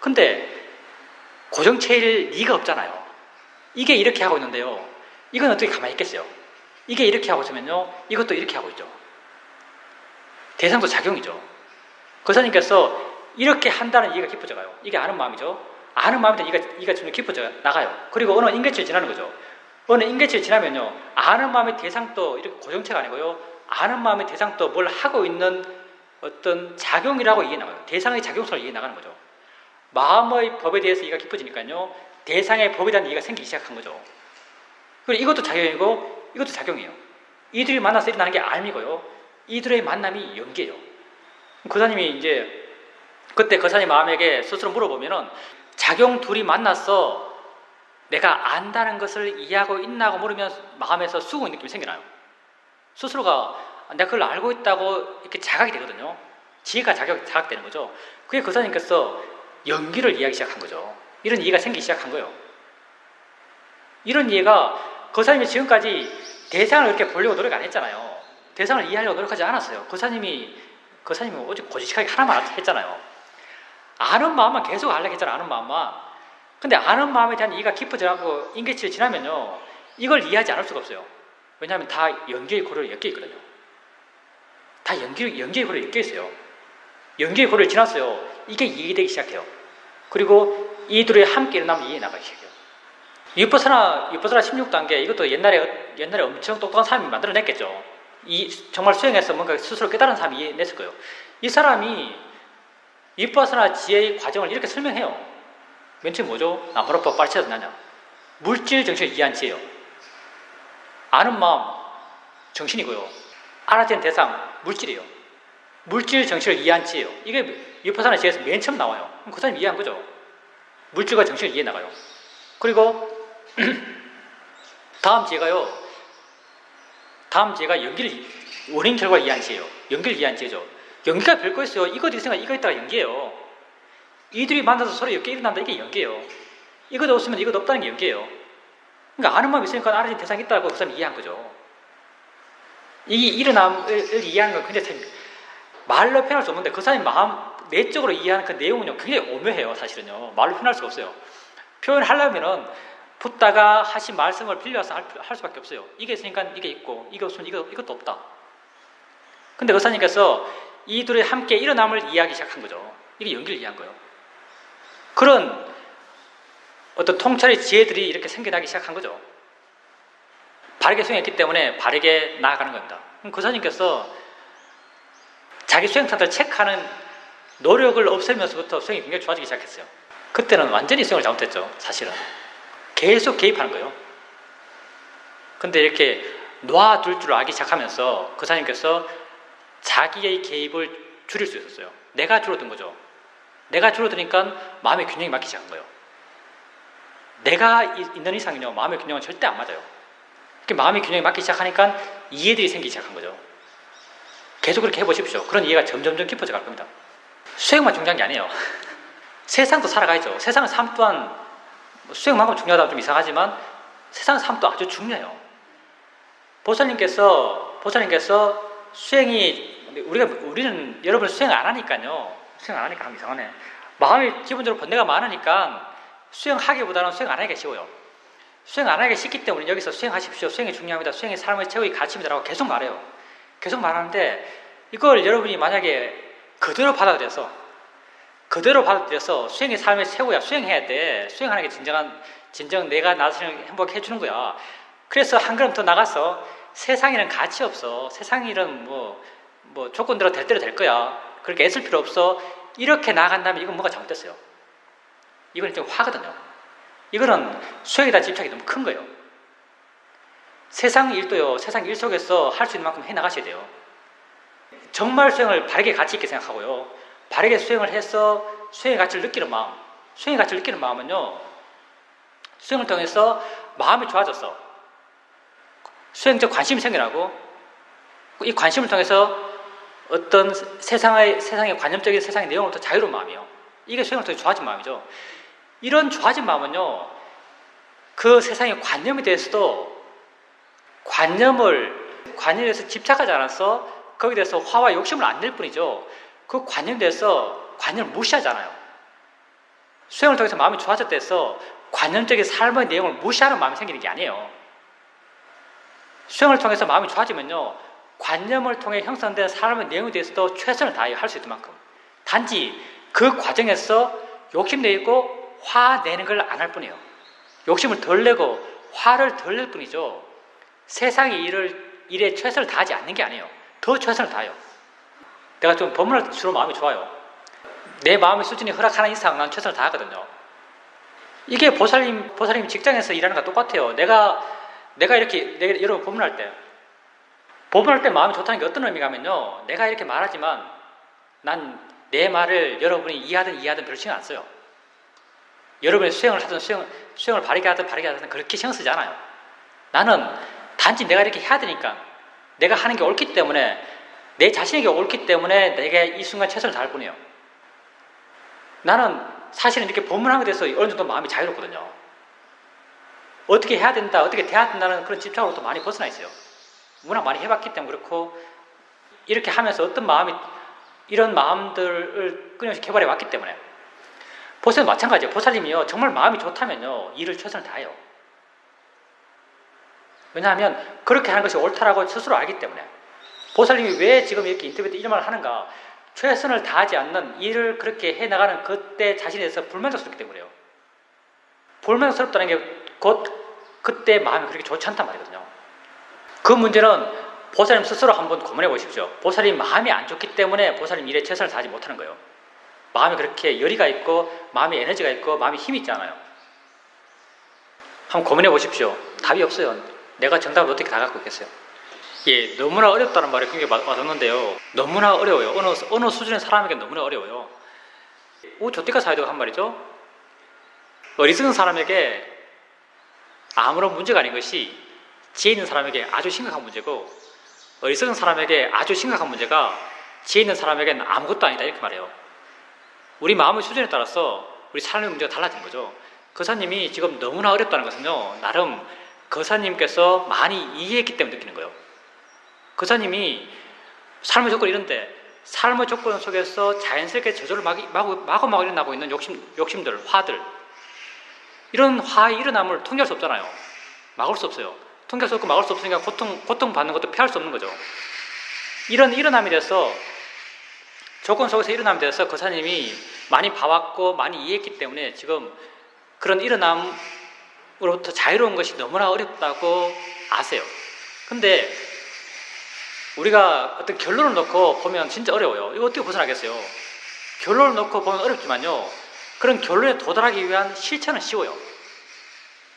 근데 고정체일 리가 없잖아요. 이게 이렇게 하고 있는데요, 이건 어떻게 가만히 있겠어요? 이게 이렇게 하고 있으면요, 이것도 이렇게 하고 있죠. 대상도 작용이죠. 거사님께서 이렇게 한다는 이해가 깊어져 가요. 이게 아는 마음이죠. 아는 마음에 이해가 점점 깊어져 나가요. 그리고 어느 인계치를 지나는 거죠. 어느 인계치를 지나면요, 아는 마음의 대상도 이렇게 고정체가 아니고요, 아는 마음의 대상도 뭘 하고 있는 어떤 작용이라고 이해 나가요. 대상의 작용성을 이해 나가는 거죠. 마음의 법에 대해서 이해가 깊어지니까요, 대상의 법에 대한 이해가 생기기 시작한 거죠. 그리고 이것도 작용이고 이것도 작용이에요. 이들이 만나서 일어나는 게 알미고요, 이들의 만남이 연기예요. 거사님이 이제 그때 거사님 마음에게 스스로 물어보면은, 작용 둘이 만나서 내가 안다는 것을 이해하고 있나고 물으면 마음에서 수긍의 느낌이 생겨나요. 스스로가 내가 그걸 알고 있다고 이렇게 자각이 되거든요. 지혜가 자각되는 거죠. 그게 거사님께서 연기를 이해하기 시작한 거죠. 이런 이해가 생기기 시작한 거예요. 이런 이해가 거사님이 지금까지 대상을 이렇게 보려고 노력 안 했잖아요. 대상을 이해하려고 노력하지 않았어요. 거사님이 오직 고지식하게 하나만 했잖아요. 아는 마음만 계속 하려고 했잖아요. 아는 마음만. 근데 아는 마음에 대한 이해가 깊어져가고 인계치를 지나면요, 이걸 이해하지 않을 수가 없어요. 왜냐하면 다 연기의 고리를 엮여 있거든요. 다 연기의 고리를 엮여 있어요. 연기의 고리를 지났어요. 이게 이해되기 시작해요. 그리고 이들이 함께 일어나면 이해 나가기 시작해요. 위퍼사나 16단계, 이것도 옛날에 엄청 똑똑한 사람이 만들어냈겠죠. 정말 수행해서 뭔가 스스로 깨달은 사람이 이해냈을 거예요. 이 사람이 위퍼사나 지혜의 과정을 이렇게 설명해요. 맨 처음 뭐죠? 나무라빠 빨리 찾아듣느냐? 물질 정신을 이해한 지혜요. 아는 마음 정신이고요. 알아지는 대상 물질이에요. 물질 정신을 이해한 지혜요. 이게 위파사나 지혜에서 맨 처음 나와요. 그 사람이 이해한 거죠. 물질과 정신을 이해 나가요. 그리고 다음 지혜가 연기를 원인 결과 이해한 지혜요. 연기를 이해한 지혜죠. 연기가 별거 있어요. 이것도 있으니까 이거 있다가 연기예요. 이들이 만나서 서로 엮여 일어난다. 이게 연기예요. 이것도 없으면 이것도 없다는 게 연기예요. 그러니까 아는 마음이 있으니까 알아진 대상이 있다고 그 사람이 이해한 거죠. 이 일어남을 이해하는 건 굉장히 말로 표현할 수 없는데 그 사람이 마음 내적으로 이해하는 그 내용은요 굉장히 오묘해요. 사실은요. 말로 표현할 수가 없어요. 표현하려면은 붓다가 하신 말씀을 빌려서 할 수밖에 없어요. 이게 있으니까 이게 있고 이게 없으면 이것도 없다. 근데 의사님께서 이 둘이 함께 일어남을 이해하기 시작한 거죠. 이게 연기를 이해한 거예요. 그런 어떤 통찰의 지혜들이 이렇게 생겨나기 시작한 거죠. 바르게 수행했기 때문에 바르게 나아가는 겁니다. 그 선생님께서 자기 수행 상태를 체크하는 노력을 없애면서부터 수행이 굉장히 좋아지기 시작했어요. 그때는 완전히 수행을 잘못했죠. 사실은 계속 개입하는 거예요. 근데 이렇게 놔둘 줄 알기 시작하면서 그 선생님께서 자기의 개입을 줄일 수 있었어요. 내가 줄어든 거죠. 내가 줄어드니까 마음의 균형이 맞기 시작한 거예요. 내가 있는 이상은요 마음의 균형은 절대 안 맞아요. 이렇게 마음의 균형이 맞기 시작하니까 이해들이 생기기 시작한 거죠. 계속 그렇게 해보십시오. 그런 이해가 점점점 깊어져 갈 겁니다. 수행만 중요한 게 아니에요. 세상도 살아가야죠. 세상의 삶 또한 수행만큼 중요하다면 좀 이상하지만 세상의 삶도 아주 중요해요. 보살님께서 수행이 우리는 여러분 수행 안 하니까요. 수행 안 하니까 하면 이상하네. 마음이 기본적으로 번뇌가 많으니까 수행하기보다는 수행 안 하기가 쉬워요. 수행 안 하기가 쉽기 때문에 여기서 수행하십시오. 수행이 중요합니다. 수행이 삶의 최고의 가치입니다라고 계속 말해요. 계속 말하는데 이걸 여러분이 만약에 그대로 받아들여서 수행이 삶의 최고야. 수행해야 돼. 수행하는 게 진정 내가 나를 행복해 주는 거야. 그래서 한 걸음 더 나가서 세상에는 가치 없어. 세상 일은 뭐 조건대로 될 대로 될 거야. 그렇게 애쓸 필요 없어. 이렇게 나간다면 이건 뭔가 잘못됐어요. 이건 좀 화거든요. 이거는 수행에다 집착이 너무 큰 거예요. 세상 일도요. 세상 일 속에서 할 수 있는 만큼 해나가셔야 돼요. 정말 수행을 바르게 가치 있게 생각하고요. 바르게 수행을 해서 수행의 가치를 느끼는 마음은요. 수행을 통해서 마음이 좋아졌어. 수행적 관심이 생겨나고 이 관심을 통해서 어떤 세상의 관념적인 세상의 내용으로부터 자유로운 마음이에요. 이게 수행을 통해 좋아진 마음이죠. 이런 좋아진 마음은요. 그 세상의 관념에 대해서도 관념에서 집착하지 않아서 거기에 대해서 화와 욕심을 안 낼 뿐이죠. 그 관념에 대해서 관념을 무시하지 않아요. 수행을 통해서 마음이 좋아졌다 해서 관념적인 삶의 내용을 무시하는 마음이 생기는 게 아니에요. 수행을 통해서 마음이 좋아지면요. 관념을 통해 형성된 삶의 내용에 대해서도 최선을 다해 할 수 있을 만큼 단지 그 과정에서 욕심내고 화내는 걸 안 할 뿐이에요. 욕심을 덜 내고 화를 덜 낼 뿐이죠. 세상의 일에 최선을 다하지 않는 게 아니에요. 더 최선을 다해요. 내가 좀 법문할 때 주로 마음이 좋아요. 내 마음의 수준이 허락하는 이상 난 최선을 다하거든요. 이게 보살님 직장에서 일하는 거랑 똑같아요. 내가 여러분 법문할 때 마음이 좋다는 게 어떤 의미가 하면요. 내가 이렇게 말하지만 난 내 말을 여러분이 이해하든 별 신경 안 써요. 여러분이 수행을 하든 수행을 바르게 하든 그렇게 신경 쓰지 않아요. 나는 단지 내가 이렇게 해야 되니까 내가 하는 게 옳기 때문에 내 자신에게 옳기 때문에 내가 이 순간 최선을 다할 뿐이에요. 나는 사실은 이렇게 법문하는 것에 대해서 어느 정도 마음이 자유롭거든요. 어떻게 해야 된다, 어떻게 돼야 된다는 그런 집착으로부터 많이 벗어나 있어요. 워낙 많이 해봤기 때문에 그렇고 이렇게 하면서 이런 마음들을 끊임없이 개발해 왔기 때문에 보살도 마찬가지예요. 보살님이요 정말 마음이 좋다면요 일을 최선을 다해요. 왜냐하면 그렇게 하는 것이 옳다라고 스스로 알기 때문에. 보살님이 왜 지금 이렇게 인터뷰 때 이런 말을 하는가? 최선을 다하지 않는 일을 그렇게 해나가는 그때 자신에 대해서 불만족스럽기 때문에요. 불만족스럽다는 게 곧 그때 마음이 그렇게 좋지 않단 말이거든요. 그 문제는 보살님 스스로 한번 고민해 보십시오. 보살님 마음이 안 좋기 때문에 보살님 일에 최선을 다하지 못하는 거예요. 마음에 그렇게 열의가 있고 마음에 에너지가 있고 마음에 힘이 있잖아요. 한번 고민해 보십시오. 답이 없어요. 내가 정답을 어떻게 다 갖고 있겠어요? 예, 너무나 어렵다는 말이 굉장히 와닿는데요. 너무나 어려워요. 어느 수준의 사람에게 너무나 어려워요. 저때가 사야 되고 한 말이죠. 어리석은 사람에게 아무런 문제가 아닌 것이 지혜 있는 사람에게 아주 심각한 문제고, 어리석은 사람에게 아주 심각한 문제가 지혜 있는 사람에게는 아무것도 아니다, 이렇게 말해요. 우리 마음의 수준에 따라서 우리 삶의 문제가 달라지는 거죠. 거사님이 지금 너무나 어렵다는 것은요, 나름 거사님께서 많이 이해했기 때문에 느끼는 거예요. 거사님이 삶의 조건이 이런데 삶의 조건 속에서 자연스럽게 저절로 마구마구 일어나고 있는 욕심들, 화들, 이런 화의 일어남을 통제할 수 없잖아요. 막을 수 없어요. 통제할 수 없고 막을 수 없으니까 고통받는 것도 피할 수 없는 거죠. 이런 일어남이 돼서, 조건 속에서 일어남이 돼서 거사님이 많이 봐왔고 많이 이해했기 때문에 지금 그런 일어남으로부터 자유로운 것이 너무나 어렵다고 아세요. 근데 우리가 어떤 결론을 놓고 보면 진짜 어려워요. 이거 어떻게 벗어나겠어요? 결론을 놓고 보면 어렵지만요, 그런 결론에 도달하기 위한 실천은 쉬워요.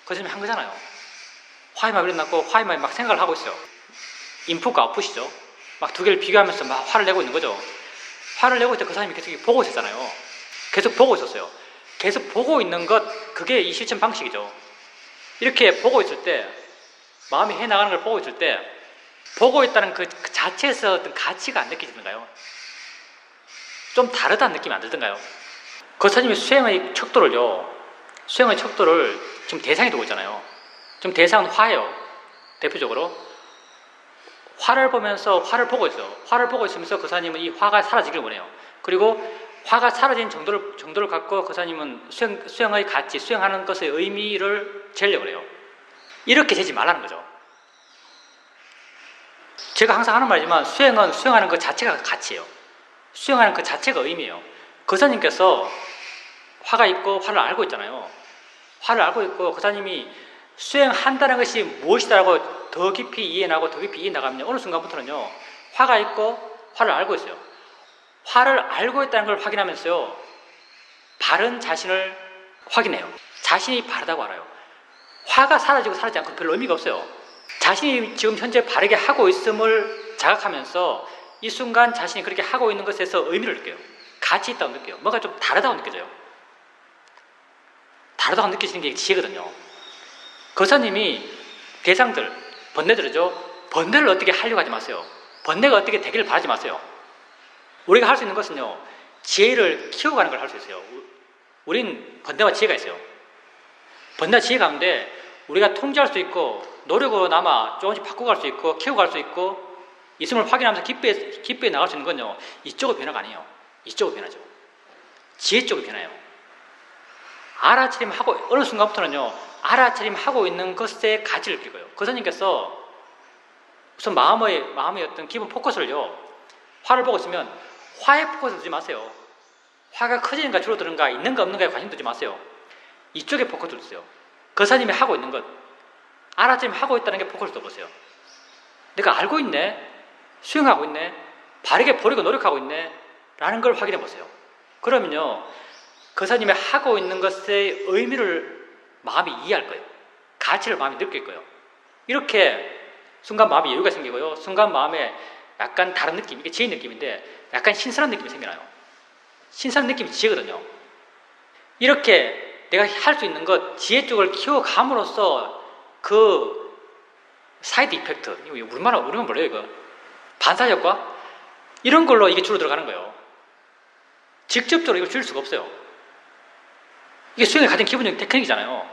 거짓말 한 거잖아요. 화이 막 일어났고 화이 막 생각을 하고 있어요. 인풋과 아웃풋이죠. 막 두 개를 비교하면서 막 화를 내고 있는 거죠. 화를 내고 있을 때 그 사람이 계속 보고 있었잖아요. 계속 보고 있었어요. 계속 보고 있는 것, 그게 이 실천 방식이죠. 이렇게 보고 있을 때, 마음이 해나가는 걸 보고 있을 때, 보고 있다는 그 자체에서 어떤 가치가 안 느껴지던가요? 좀 다르다는 느낌이 안 들던가요? 거사님이 수행의 척도를 지금 대상이 되고 있잖아요. 지금 대상은 화예요. 대표적으로 화를 보면서 화를 보고 있어요. 화를 보고 있으면서 거사님은 이 화가 사라지길 원해요. 그리고 화가 사라진 정도를 갖고 거사님은 수행의 가치, 수행하는 것의 의미를 재려고 해요. 이렇게 되지 말라는 거죠. 제가 항상 하는 말이지만 수행은 수행하는 것 자체가 가치예요. 수행하는 것 자체가 의미예요. 거사님께서 화가 있고 화를 알고 있잖아요. 화를 알고 있고 거사님이 수행한다는 것이 무엇이다라고 더 깊이 이해나고 더 깊이 이해나가면 어느 순간부터는요, 화가 있고 화를 알고 있어요. 화를 알고 있다는 걸 확인하면서요, 바른 자신을 확인해요. 자신이 바르다고 알아요. 화가 사라지고 사라지지 않고 별로 의미가 없어요. 자신이 지금 현재 바르게 하고 있음을 자각하면서 이 순간 자신이 그렇게 하고 있는 것에서 의미를 느껴요. 가치 있다고 느껴요. 뭔가 좀 다르다고 느껴져요. 다르다고 느껴지는 게 지혜거든요. 거사님이 대상들, 번뇌들이죠. 번뇌를 어떻게 하려고 하지 마세요. 번뇌가 어떻게 되기를 바라지 마세요. 우리가 할 수 있는 것은요, 지혜를 키워가는 걸 할 수 있어요. 우린 번뇌와 지혜가 있어요. 번뇌와 지혜 가운데 우리가 통제할 수 있고 노력으로 남아 조금씩 바꿔갈 수 있고 키워갈 수 있고 있음을 확인하면서 기쁘게 나갈 수 있는 건요, 이쪽의 변화가 아니에요. 이쪽의 변화죠. 지혜 쪽의 변화예요. 알아차림하고 어느 순간부터는요, 알아차림하고 있는 것에 가치를 느낄 거예요. 거사님께서 우선 마음의 어떤 기본 포커스를요, 화를 보고 있으면 화에 포커스 두지 마세요. 화가 커지는가 줄어드는가 있는가 없는가에 관심 두지 마세요. 이쪽에 포커스를 두세요. 거사님이 하고 있는 것, 알아차림 하고 있다는 게 포커스를 둬보세요. 내가 알고 있네, 수행하고 있네, 바르게 보려고 노력하고 있네 라는 걸 확인해 보세요. 그러면요, 거사님이 하고 있는 것의 의미를 마음이 이해할 거예요. 가치를 마음이 느낄 거예요. 이렇게 순간 마음에 여유가 생기고요, 순간 마음에 약간 다른 느낌, 이게 지혜 느낌인데 약간 신선한 느낌이 생겨나요. 신선한 느낌이 지혜거든요. 이렇게 내가 할 수 있는 것, 지혜 쪽을 키워감으로써 그 사이드 이펙트, 이거 우리말 몰라요, 이거. 반사효과? 이런 걸로 이게 줄어 들어가는 거예요. 직접적으로 이걸 줄 수가 없어요. 이게 수행의 가장 기본적인 테크닉이잖아요.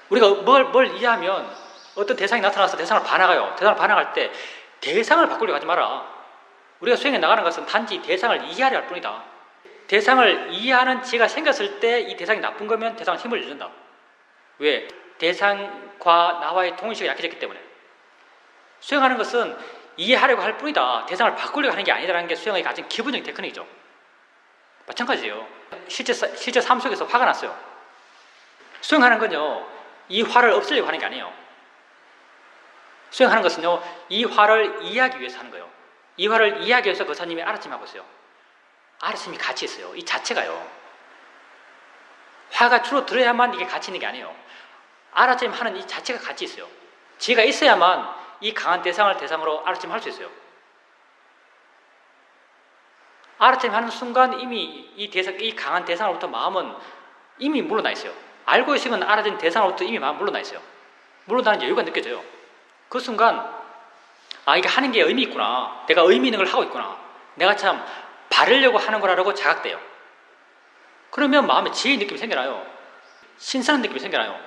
우리가 뭘 이해하면 어떤 대상이 나타나서 대상을 반항해요. 대상을 반항할 때 대상을 바꾸려고 하지 마라. 우리가 수행해 나가는 것은 단지 대상을 이해하려 할 뿐이다. 대상을 이해하는 지혜가 생겼을 때 이 대상이 나쁜 거면 대상은 힘을 잃는다. 왜? 대상과 나와의 동의식이 약해졌기 때문에. 수행하는 것은 이해하려고 할 뿐이다. 대상을 바꾸려고 하는 게 아니라는 게 수행의 가장 기본적인 테크닉이죠. 마찬가지예요. 실제 삶 속에서 화가 났어요. 수행하는 건요, 이 화를 없애려고 하는 게 아니에요. 수행하는 것은요, 이 화를 이해하기 위해서 하는 거예요. 이 화를 이해하기 위해서 거사님이 알아침하고 있어요. 알아침이 가치 있어요. 이 자체가요. 화가 줄어들어야만 이게 가치 있는 게 아니에요. 알아침 하는 이 자체가 가치 있어요. 지혜가 있어야만 이 강한 대상을 대상으로 알아침 할 수 있어요. 알아침 하는 순간 이미 이 강한 대상으로부터 마음은 이미 물러나 있어요. 알고 있으면 알아진 대상으로부터 이미 마음 물러나 있어요. 물러나는 여유가 느껴져요. 그 순간 이게 하는 게 의미 있구나. 내가 의미 있는 걸 하고 있구나. 내가 참 바르려고 하는 거라고 자각돼요. 그러면 마음에 지혜의 느낌이 생겨나요. 신선한 느낌이 생겨나요.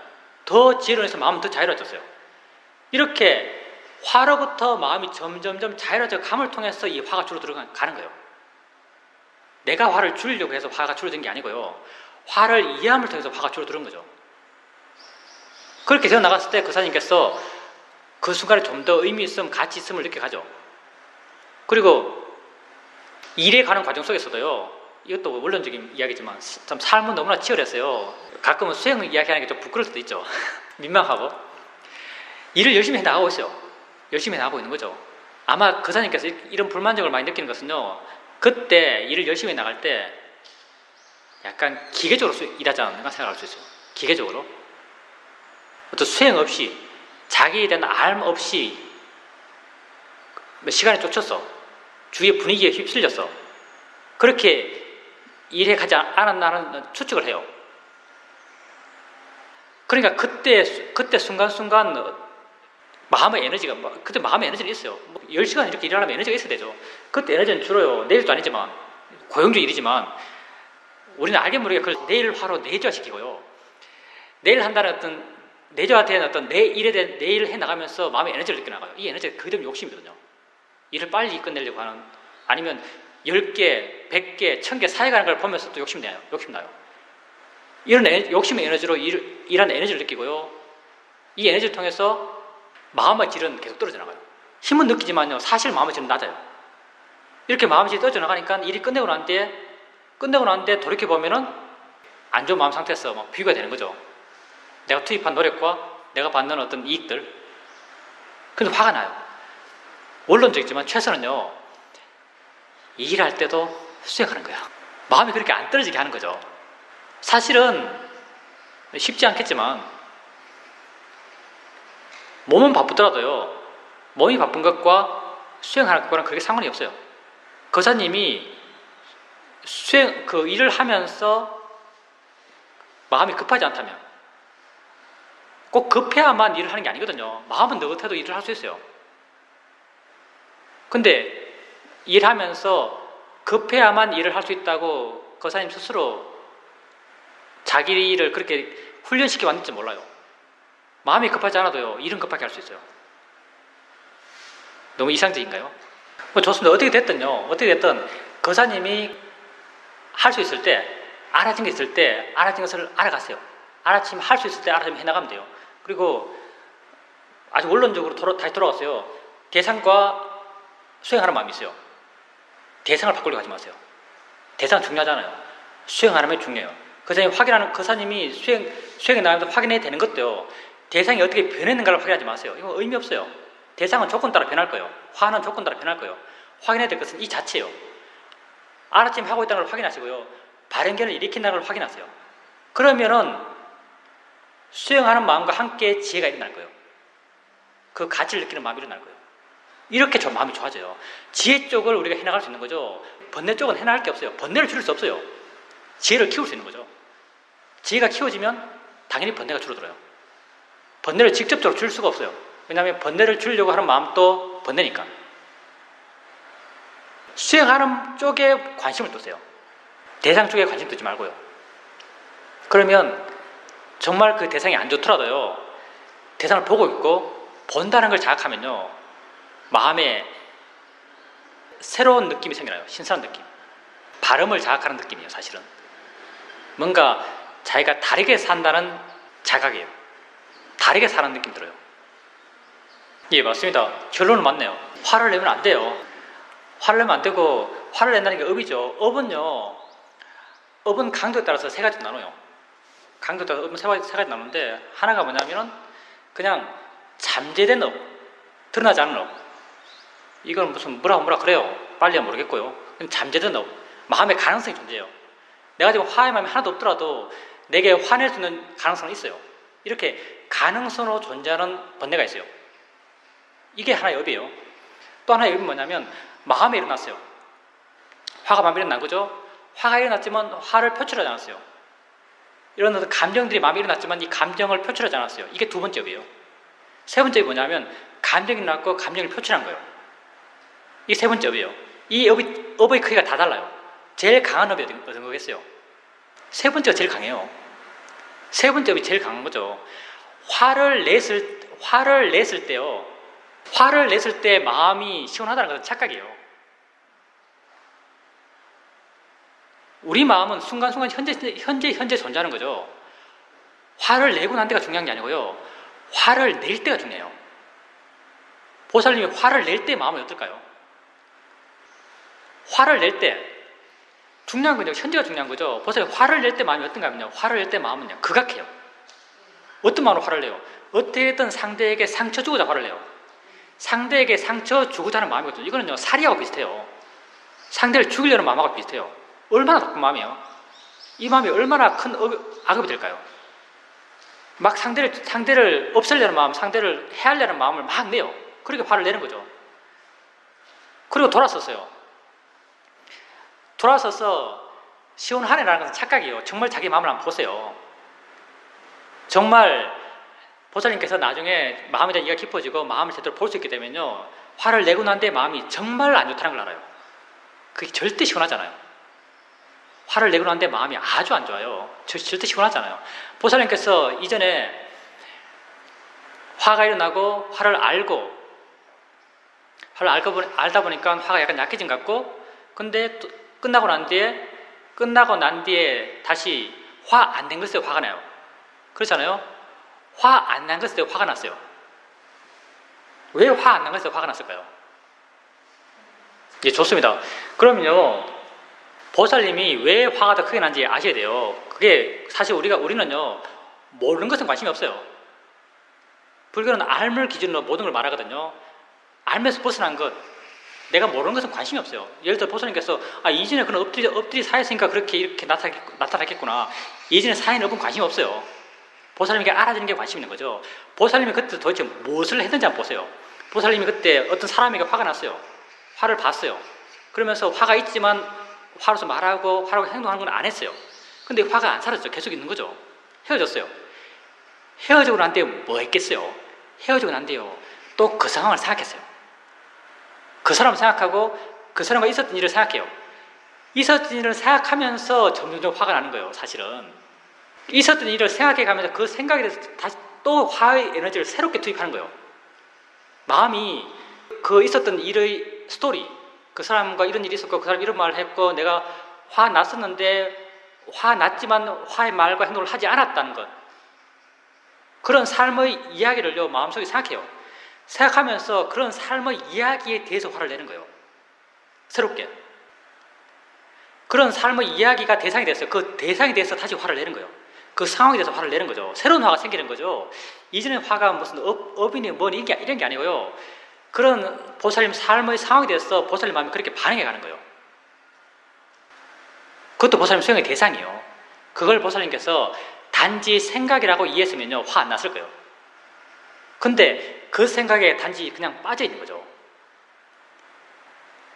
더 지혜로워서 마음은 더 자유로워졌어요. 이렇게 화로부터 마음이 점점점 자유로워져 감을 통해서 이 화가 줄어들어가는 거예요. 내가 화를 줄이려고 해서 화가 줄어든 게 아니고요. 화를 이해함을 통해서 화가 줄어드는 거죠. 그렇게 되어 나갔을 때 거사님께서 그 순간에 좀 더 의미 있음, 가치 있음을 느껴가죠. 그리고 일에 가는 과정 속에서도요. 이것도 원론적인 이야기지만 참 삶은 너무나 치열했어요. 가끔은 수행 이야기하는 게 좀 부끄러울 수도 있죠. 민망하고. 일을 열심히 해나가고 있어요. 열심히 해나가고 있는 거죠. 아마 거사님께서 이런 불만족을 많이 느끼는 것은요. 그때 일을 열심히 나갈 때 약간 기계적으로 일하지 않는가 생각할 수 있어요. 기계적으로. 어떤 수행 없이 자기에 대한 알 없이 시간에 쫓겼어. 주위의 분위기에 휩쓸렸어. 그렇게 일해 가지 않았나는 추측을 해요. 그러니까 그때 순간순간 마음의 에너지가, 그때 마음의 에너지는 있어요. 10시간 이렇게 일하려면 에너지가 있어야 되죠. 그때 에너지는 줄어요. 내일도 아니지만, 고용주 일이지만, 우리는 알게 모르게 그걸 내일 화로 내조화시키고요. 내일 한다는 어떤, 내조화된 어떤 내 일에 대한, 내일 해 나가면서 마음의 에너지를 느껴나가요. 이 에너지가 그대로 욕심이거든요. 일을 빨리 끝내려고 하는, 아니면 10개, 100개, 1000개 사회가는 걸 보면서 또 욕심나요. 이런 욕심의 에너지로 일하는 에너지를 느끼고요. 이 에너지를 통해서 마음의 질은 계속 떨어져 나가요. 힘은 느끼지만요. 사실 마음의 질은 낮아요. 이렇게 마음의 질이 떨어져 나가니까 일이 끝내고 난데 돌이켜보면은 안 좋은 마음 상태에서 막 비교가 되는 거죠. 내가 투입한 노력과 내가 받는 어떤 이익들. 근데 화가 나요. 원론적이지만 최선은요. 일할 때도 수행하는 거예요. 마음이 그렇게 안 떨어지게 하는 거죠. 사실은 쉽지 않겠지만 몸은 바쁘더라도요. 몸이 바쁜 것과 수행하는 것과는 그렇게 상관이 없어요. 거사님이 일을 하면서 마음이 급하지 않다면 꼭 급해야만 일을 하는 게 아니거든요. 마음은 느긋해도 일을 할 수 있어요. 근데 일하면서 급해야만 일을 할 수 있다고 거사님 스스로 자기 일을 그렇게 훈련시켜 왔는지 몰라요. 마음이 급하지 않아도요. 일은 급하게 할 수 있어요. 너무 이상적인가요? 좋습니다. 어떻게 됐든 거사님이 할 수 있을 때, 알아진 게 있을 때 알아진 것을 알아가세요. 알아치면 할 수 있을 때 알아치면 해나가면 돼요. 그리고 아주 원론적으로 다시 돌아왔어요. 대상과 수행하는 마음이 있어요. 대상을 바꾸려고 하지 마세요. 대상 중요하잖아요. 수행하는 게 중요해요. 거사님이 수행에 나가면서 확인해야 되는 것도요. 대상이 어떻게 변했는가를 확인하지 마세요. 이거 의미 없어요. 대상은 조건 따라 변할 거예요. 화는 조건 따라 변할 거예요. 확인해야 될 것은 이 자체예요. 알아침 하고 있다는 걸 확인하시고요. 발행견을 일으킨다는 걸 확인하세요. 그러면은 수행하는 마음과 함께 지혜가 일어날 거예요. 그 가치를 느끼는 마음이 일어날 거예요. 이렇게 좀 마음이 좋아져요. 지혜 쪽을 우리가 해나갈 수 있는 거죠. 번뇌 쪽은 해나갈 게 없어요. 번뇌를 줄일 수 없어요. 지혜를 키울 수 있는 거죠. 지혜가 키워지면 당연히 번뇌가 줄어들어요. 번뇌를 직접적으로 줄일 수가 없어요. 왜냐하면 번뇌를 줄이려고 하는 마음도 번뇌니까. 수행하는 쪽에 관심을 두세요. 대상 쪽에 관심 두지 말고요. 그러면 정말 그 대상이 안 좋더라도요. 대상을 보고 있고 본다는 걸 자각하면요. 마음에 새로운 느낌이 생겨나요. 신선한 느낌. 발음을 자각하는 느낌이에요. 사실은. 뭔가 자기가 다르게 산다는 자각이에요. 다르게 사는 느낌 들어요. 예, 맞습니다. 결론은 맞네요. 화를 내면 안 돼요. 화를 내면 안 되고, 화를 낸다는 게 업이죠. 업은 강도에 따라서 세 가지로 나눠요. 강도에 따라서 업은 세 가지 나누는데, 하나가 뭐냐면은 그냥 잠재된 업, 드러나지 않는 업. 이건 무슨 뭐라 그래요. 빨리야 모르겠고요. 잠재된 업. 마음의 가능성이 존재해요. 내가 지금 화의 마음이 하나도 없더라도 내게 화낼 수 있는 가능성은 있어요. 이렇게 가능성으로 존재하는 번뇌가 있어요. 이게 하나의 업이에요. 또 하나의 업이 뭐냐면 마음에 일어났어요. 화가 마음에 일어난 거죠. 화가 일어났지만 화를 표출하지 않았어요. 이런 어떤 감정들이 마음에 일어났지만 이 감정을 표출하지 않았어요. 이게 두 번째 업이에요. 세 번째 업이 뭐냐면 감정이 일어났고 감정을 표출한 거예요. 이게 세 번째 업이에요. 이 업의 크기가 다 달라요. 제일 강한 업이 어떤 거겠어요? 세 번째가 제일 강해요. 세 번째 업이 제일 강한 거죠. 화를 냈을 때요. 화를 냈을 때 마음이 시원하다는 것은 착각이에요. 우리 마음은 순간순간 현재 존재하는 거죠. 화를 내고 난 때가 중요한 게 아니고요. 화를 낼 때가 중요해요. 보살님이 화를 낼 때 마음이 어떨까요? 화를 낼 때 중요한 건요. 현재가 중요한 거죠. 보살님 화를 낼 때 마음이 어떤가 하면요. 화를 낼 때 마음은요. 극악해요. 어떤 마음으로 화를 내요? 어떻게든 상대에게 상처 주고자 화를 내요. 상대에게 상처 주고자 하는 마음이거든요. 이거는요. 살이하고 비슷해요. 상대를 죽이려는 마음하고 비슷해요. 얼마나 나쁜 마음이에요? 이 마음이 얼마나 큰 악업이 될까요? 막 상대를 없애려는 마음, 상대를 해하려는 마음을 막 내요. 그렇게 화를 내는 거죠. 그리고 돌아섰어요. 돌아서서 시원하네라는 것은 착각이에요. 정말 자기 마음을 한번 보세요. 정말 보살님께서 나중에 마음에 대한 이해가 깊어지고 마음을 제대로 볼 수 있게 되면요. 화를 내고 난 뒤에 마음이 정말 안 좋다는 걸 알아요. 그게 절대 시원하잖아요. 화를 내고 난 뒤에 마음이 아주 안 좋아요. 절대 시원하잖아요. 보살님께서 이전에 화가 일어나고 화를 알다 보니까 화가 약간 약해진 것 같고, 근데 또 끝나고 난 뒤에 다시 화 안 낸 것에 화가 나요. 그렇잖아요? 화 안 난 것에 화가 났어요. 왜 화 안 난 것에 화가 났을까요? 예, 좋습니다. 그러면요, 보살님이 왜 화가 더 크게 난지 아셔야 돼요. 그게 사실 우리는요, 모르는 것은 관심이 없어요. 불교는 알물 기준으로 모든 걸 말하거든요. 알면서 벗어난 것, 내가 모르는 것은 관심이 없어요. 예를 들어 보살님께서 이전에 그런 업들이 사했으니까 이렇게 나타났겠구나. 예전에 사인 업은 관심이 없어요. 보살님에게 알아주는 게 관심이 있는 거죠. 보살님이 그때 도대체 무엇을 했는지 한번 보세요. 보살님이 그때 어떤 사람에게 화가 났어요. 화를 봤어요. 그러면서 화가 있지만 화로서 말하고 행동하는 건 안 했어요. 근데 화가 안 사라졌죠. 계속 있는 거죠. 헤어졌어요. 헤어지고 난 뒤에 뭐 했겠어요? 헤어지고 난 뒤에요. 또 그 상황을 생각했어요. 그 사람을 생각하고 그 사람과 있었던 일을 생각해요. 있었던 일을 생각하면서 점점 화가 나는 거예요. 사실은 있었던 일을 생각해 가면서 그 생각에 대해서 다시 또 화의 에너지를 새롭게 투입하는 거예요. 마음이 그 있었던 일의 스토리, 그 사람과 이런 일이 있었고 그 사람이 이런 말을 했고 내가 화 났었는데 화 났지만 화의 말과 행동을 하지 않았다는 것, 그런 삶의 이야기를요 마음속에 생각해요. 생각하면서 그런 삶의 이야기에 대해서 화를 내는 거예요. 새롭게 그런 삶의 이야기가 대상이 됐어요. 그 대상에 대해서 다시 화를 내는 거예요. 그 상황에 대해서 화를 내는 거죠. 새로운 화가 생기는 거죠. 이전의 화가 무슨 업이니 뭐니 이런 게 아니고요. 그런 보살님 삶의 상황에 대해서 보살님 마음이 그렇게 반응해 가는 거예요. 그것도 보살님 수행의 대상이에요. 그걸 보살님께서 단지 생각이라고 이해했으면요 화 안 났을 거예요. 근데 그 생각에 단지 그냥 빠져 있는 거죠.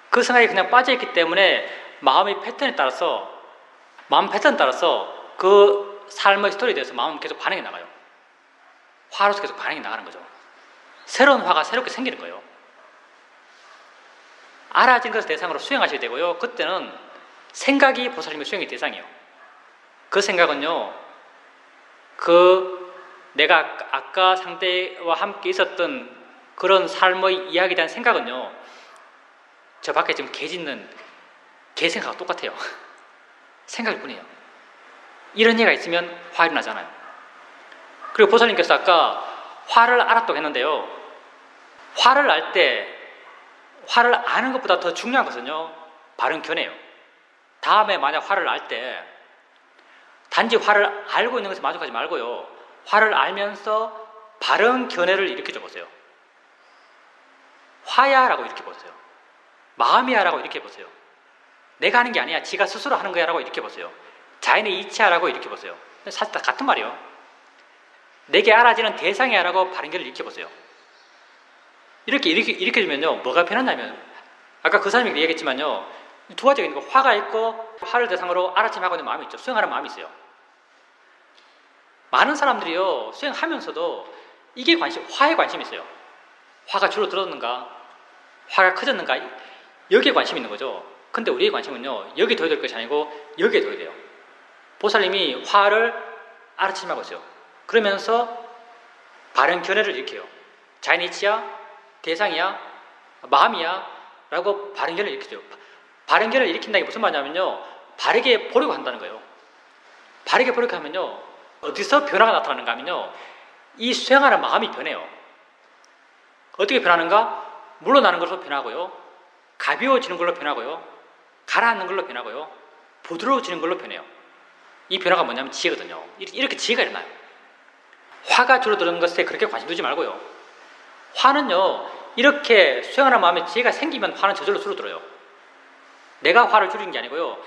그 생각에 그냥 빠져 있기 때문에 마음 패턴에 따라서 그 삶의 스토리에 대해서 마음은 계속 반응이 나가요. 화로서 계속 반응이 나가는 거죠. 새로운 화가 새롭게 생기는 거예요. 알아진 것을 대상으로 수행하셔야 되고요. 그때는 생각이 보살님의 수행의 대상이에요. 그 생각은요, 내가 아까 상대와 함께 있었던 그런 삶의 이야기에 대한 생각은요, 저 밖에 지금 개 짖는 개 생각과 똑같아요. 생각일 뿐이에요. 이런 얘기가 있으면 화 일어나잖아요. 그리고 보살님께서 아까 화를 알았다고 했는데요, 화를 아는 것보다 더 중요한 것은요 바른 견해예요. 다음에 만약 화를 알 때 단지 화를 알고 있는 것에 만족하지 말고요, 화를 알면서 바른 견해를 일으켜줘 보세요. 화야라고 이렇게 보세요. 마음이야라고 이렇게 보세요. 내가 하는 게 아니야. 지가 스스로 하는 거야 라고 이렇게 보세요. 자연의 이치야라고 이렇게 보세요. 사실 다 같은 말이에요. 내게 알아지는 대상이야 라고 바른결을 이렇게 보세요. 이렇게 주면요. 뭐가 변하냐면 아까 그 사람이 얘기했지만요. 두 가지가 있는 거. 화가 있고 화를 대상으로 알아침하고 있는 마음이 있죠. 수행하는 마음이 있어요. 많은 사람들이요. 수행하면서도 이게 화에 관심이 있어요. 화가 주로 들었는가? 화가 커졌는가? 여기에 관심이 있는 거죠. 근데 우리의 관심은요. 여기 둬야 될 것이 아니고 여기에 둬야 돼요. 보살님이 화를 알아침하고 있어요. 그러면서 바른 견해를 일으켜요. 자연이치야? 대상이야? 마음이야? 라고 바른 견해를 일으키죠. 바른 견해를 일으킨다는 게 무슨 말이냐면요. 바르게 보려고 한다는 거예요. 바르게 보려고 하면요. 어디서 변화가 나타나는가 하면요. 이 수행하는 마음이 변해요. 어떻게 변하는가? 물러나는 걸로 변하고요. 가벼워지는 걸로 변하고요. 가라앉는 걸로 변하고요. 부드러워지는 걸로 변해요. 이 변화가 뭐냐면 지혜거든요. 이렇게 지혜가 일어나요. 화가 줄어드는 것에 그렇게 관심 두지 말고요. 화는요. 이렇게 수행하는 마음에 지혜가 생기면 화는 저절로 줄어들어요. 내가 화를 줄이는 게 아니고요.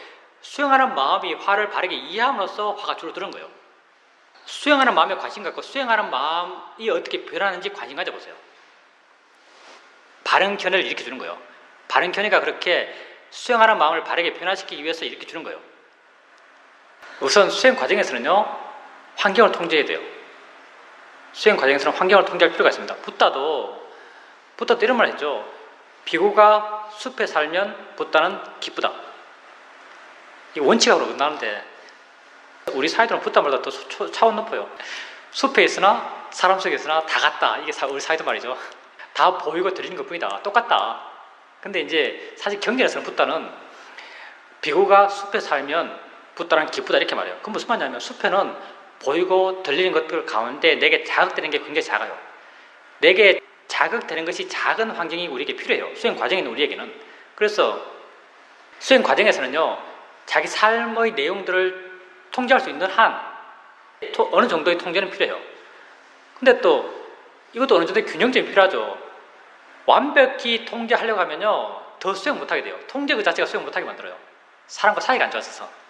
수행하는 마음이 화를 바르게 이해함으로써 화가 줄어드는 거예요. 수행하는 마음에 관심 갖고 수행하는 마음이 어떻게 변하는지 관심 가져보세요. 바른 견해를 일으켜주는 거예요. 바른 견해가 그렇게 수행하는 마음을 바르게 변화시키기 위해서 일으켜주는 거예요. 우선 수행 과정에서는요. 환경을 통제해야 돼요. 수행 과정에서는 환경을 통제할 필요가 있습니다. 부다도 이런 말을 했죠. 비구가 숲에 살면 부다는 기쁘다. 이 원칙으로 끝나는데 우리 사이들은 부다보다 더 차원 높아요. 숲에 있으나 사람 속에 있으나 다 같다. 이게 우리 사이들 말이죠. 다 보이고 들리는 것뿐이다. 똑같다. 근데 이제 사실 경전에서는 부다는 비구가 숲에 살면 부다는 기쁘다 이렇게 말해요. 그럼 무슨 말이냐면 숲에는 보이고 들리는 것들 가운데 내게 자극되는 게 굉장히 작아요. 내게 자극되는 것이 작은 환경이 우리에게 필요해요. 수행 과정에 있는 우리에게는. 그래서 수행 과정에서는요. 자기 삶의 내용들을 통제할 수 있는 한 어느 정도의 통제는 필요해요. 근데 또 이것도 어느 정도의 균형점이 필요하죠. 완벽히 통제하려고 하면요. 더 수행 못하게 돼요. 통제 그 자체가 수행 못하게 만들어요. 사람과 사이가 안 좋아져서.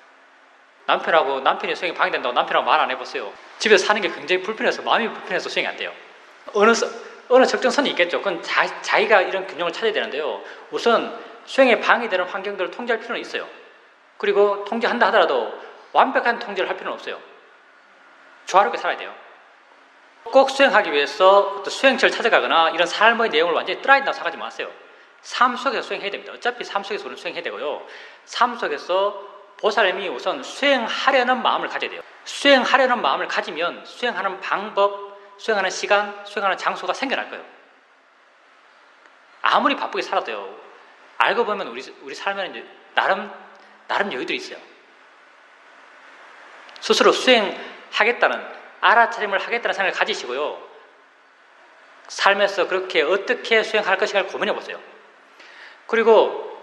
남편이 수행이 방해된다고 남편하고 말 안 해보세요. 집에서 사는 게 굉장히 불편해서 마음이 불편해서 수행이 안 돼요. 어느 적정선이 있겠죠. 그건 자기가 이런 균형을 찾아야 되는데요. 우선 수행에 방해되는 환경들을 통제할 필요는 있어요. 그리고 통제한다 하더라도 완벽한 통제를 할 필요는 없어요. 조화롭게 살아야 돼요. 꼭 수행하기 위해서 수행처를 찾아가거나 이런 삶의 내용을 완전히 뜰어야 된다고 생각하지 마세요. 삶 속에서 수행해야 됩니다. 어차피 삶 속에서 우리는 수행해야 되고요. 삶 속에서 보살님이 우선 수행하려는 마음을 가져야 돼요. 수행하려는 마음을 가지면 수행하는 방법, 수행하는 시간, 수행하는 장소가 생겨날 거예요. 아무리 바쁘게 살아도요. 알고 보면 우리 삶에는 이제 나름 여유들이 있어요. 스스로 수행하겠다는 알아차림을 하겠다는 생각을 가지시고요. 삶에서 그렇게 어떻게 수행할 것인가를 고민해 보세요. 그리고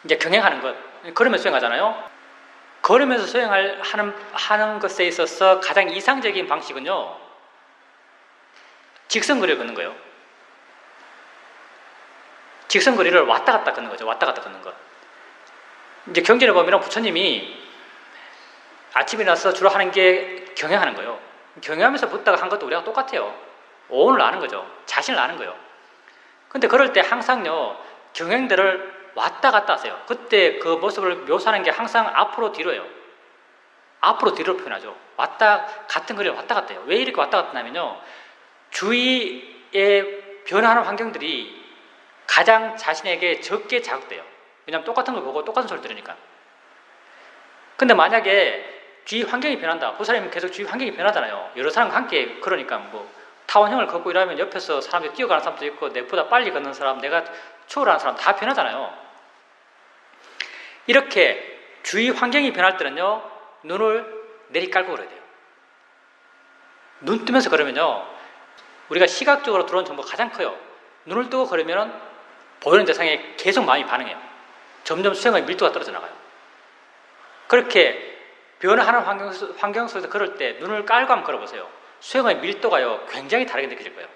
이제 경행하는 것, 걸으면서 수행하잖아요. 걸으면서 수행하는 것에 있어서 가장 이상적인 방식은요. 직선거리를 걷는 거예요. 직선거리를 왔다 갔다 걷는 거죠. 왔다 갔다 걷는 것. 이제 경전에 보면 부처님이 아침에 일어나서 주로 하는 게 경영하는 거예요. 경영하면서 붓다가 한 것도 우리가 똑같아요. 오온을 아는 거죠. 자신을 아는 거예요. 근데 그럴 때 항상요. 경행들을 왔다 갔다 하세요. 그때 그 모습을 묘사하는 게 항상 앞으로 뒤로예요. 앞으로 뒤로 표현하죠. 같은 거리를 왔다 갔다 해요. 왜 이렇게 왔다 갔다 하냐면요. 주위에 변화하는 환경들이 가장 자신에게 적게 자극돼요. 왜냐하면 똑같은 걸 보고 똑같은 소리를 들으니까. 근데 만약에 주위 환경이 변한다. 보살님은 계속 주위 환경이 변하잖아요. 여러 사람과 함께 그러니까 타원형을 걷고 이러면 옆에서 사람들이 뛰어가는 사람도 있고 내보다 빨리 걷는 사람, 내가 초월하는 사람 다 변하잖아요. 이렇게 주위 환경이 변할 때는요. 눈을 내리깔고 걸어야 돼요. 눈 뜨면서 걸으면요. 우리가 시각적으로 들어온 정보가 가장 커요. 눈을 뜨고 걸으면 보이는 대상에 계속 마음이 반응해요. 점점 수행의 밀도가 떨어져 나가요. 그렇게 변화하는 환경 속에서 걸을 때 눈을 깔고 한번 걸어보세요. 수행의 밀도가요. 굉장히 다르게 느껴질 거예요.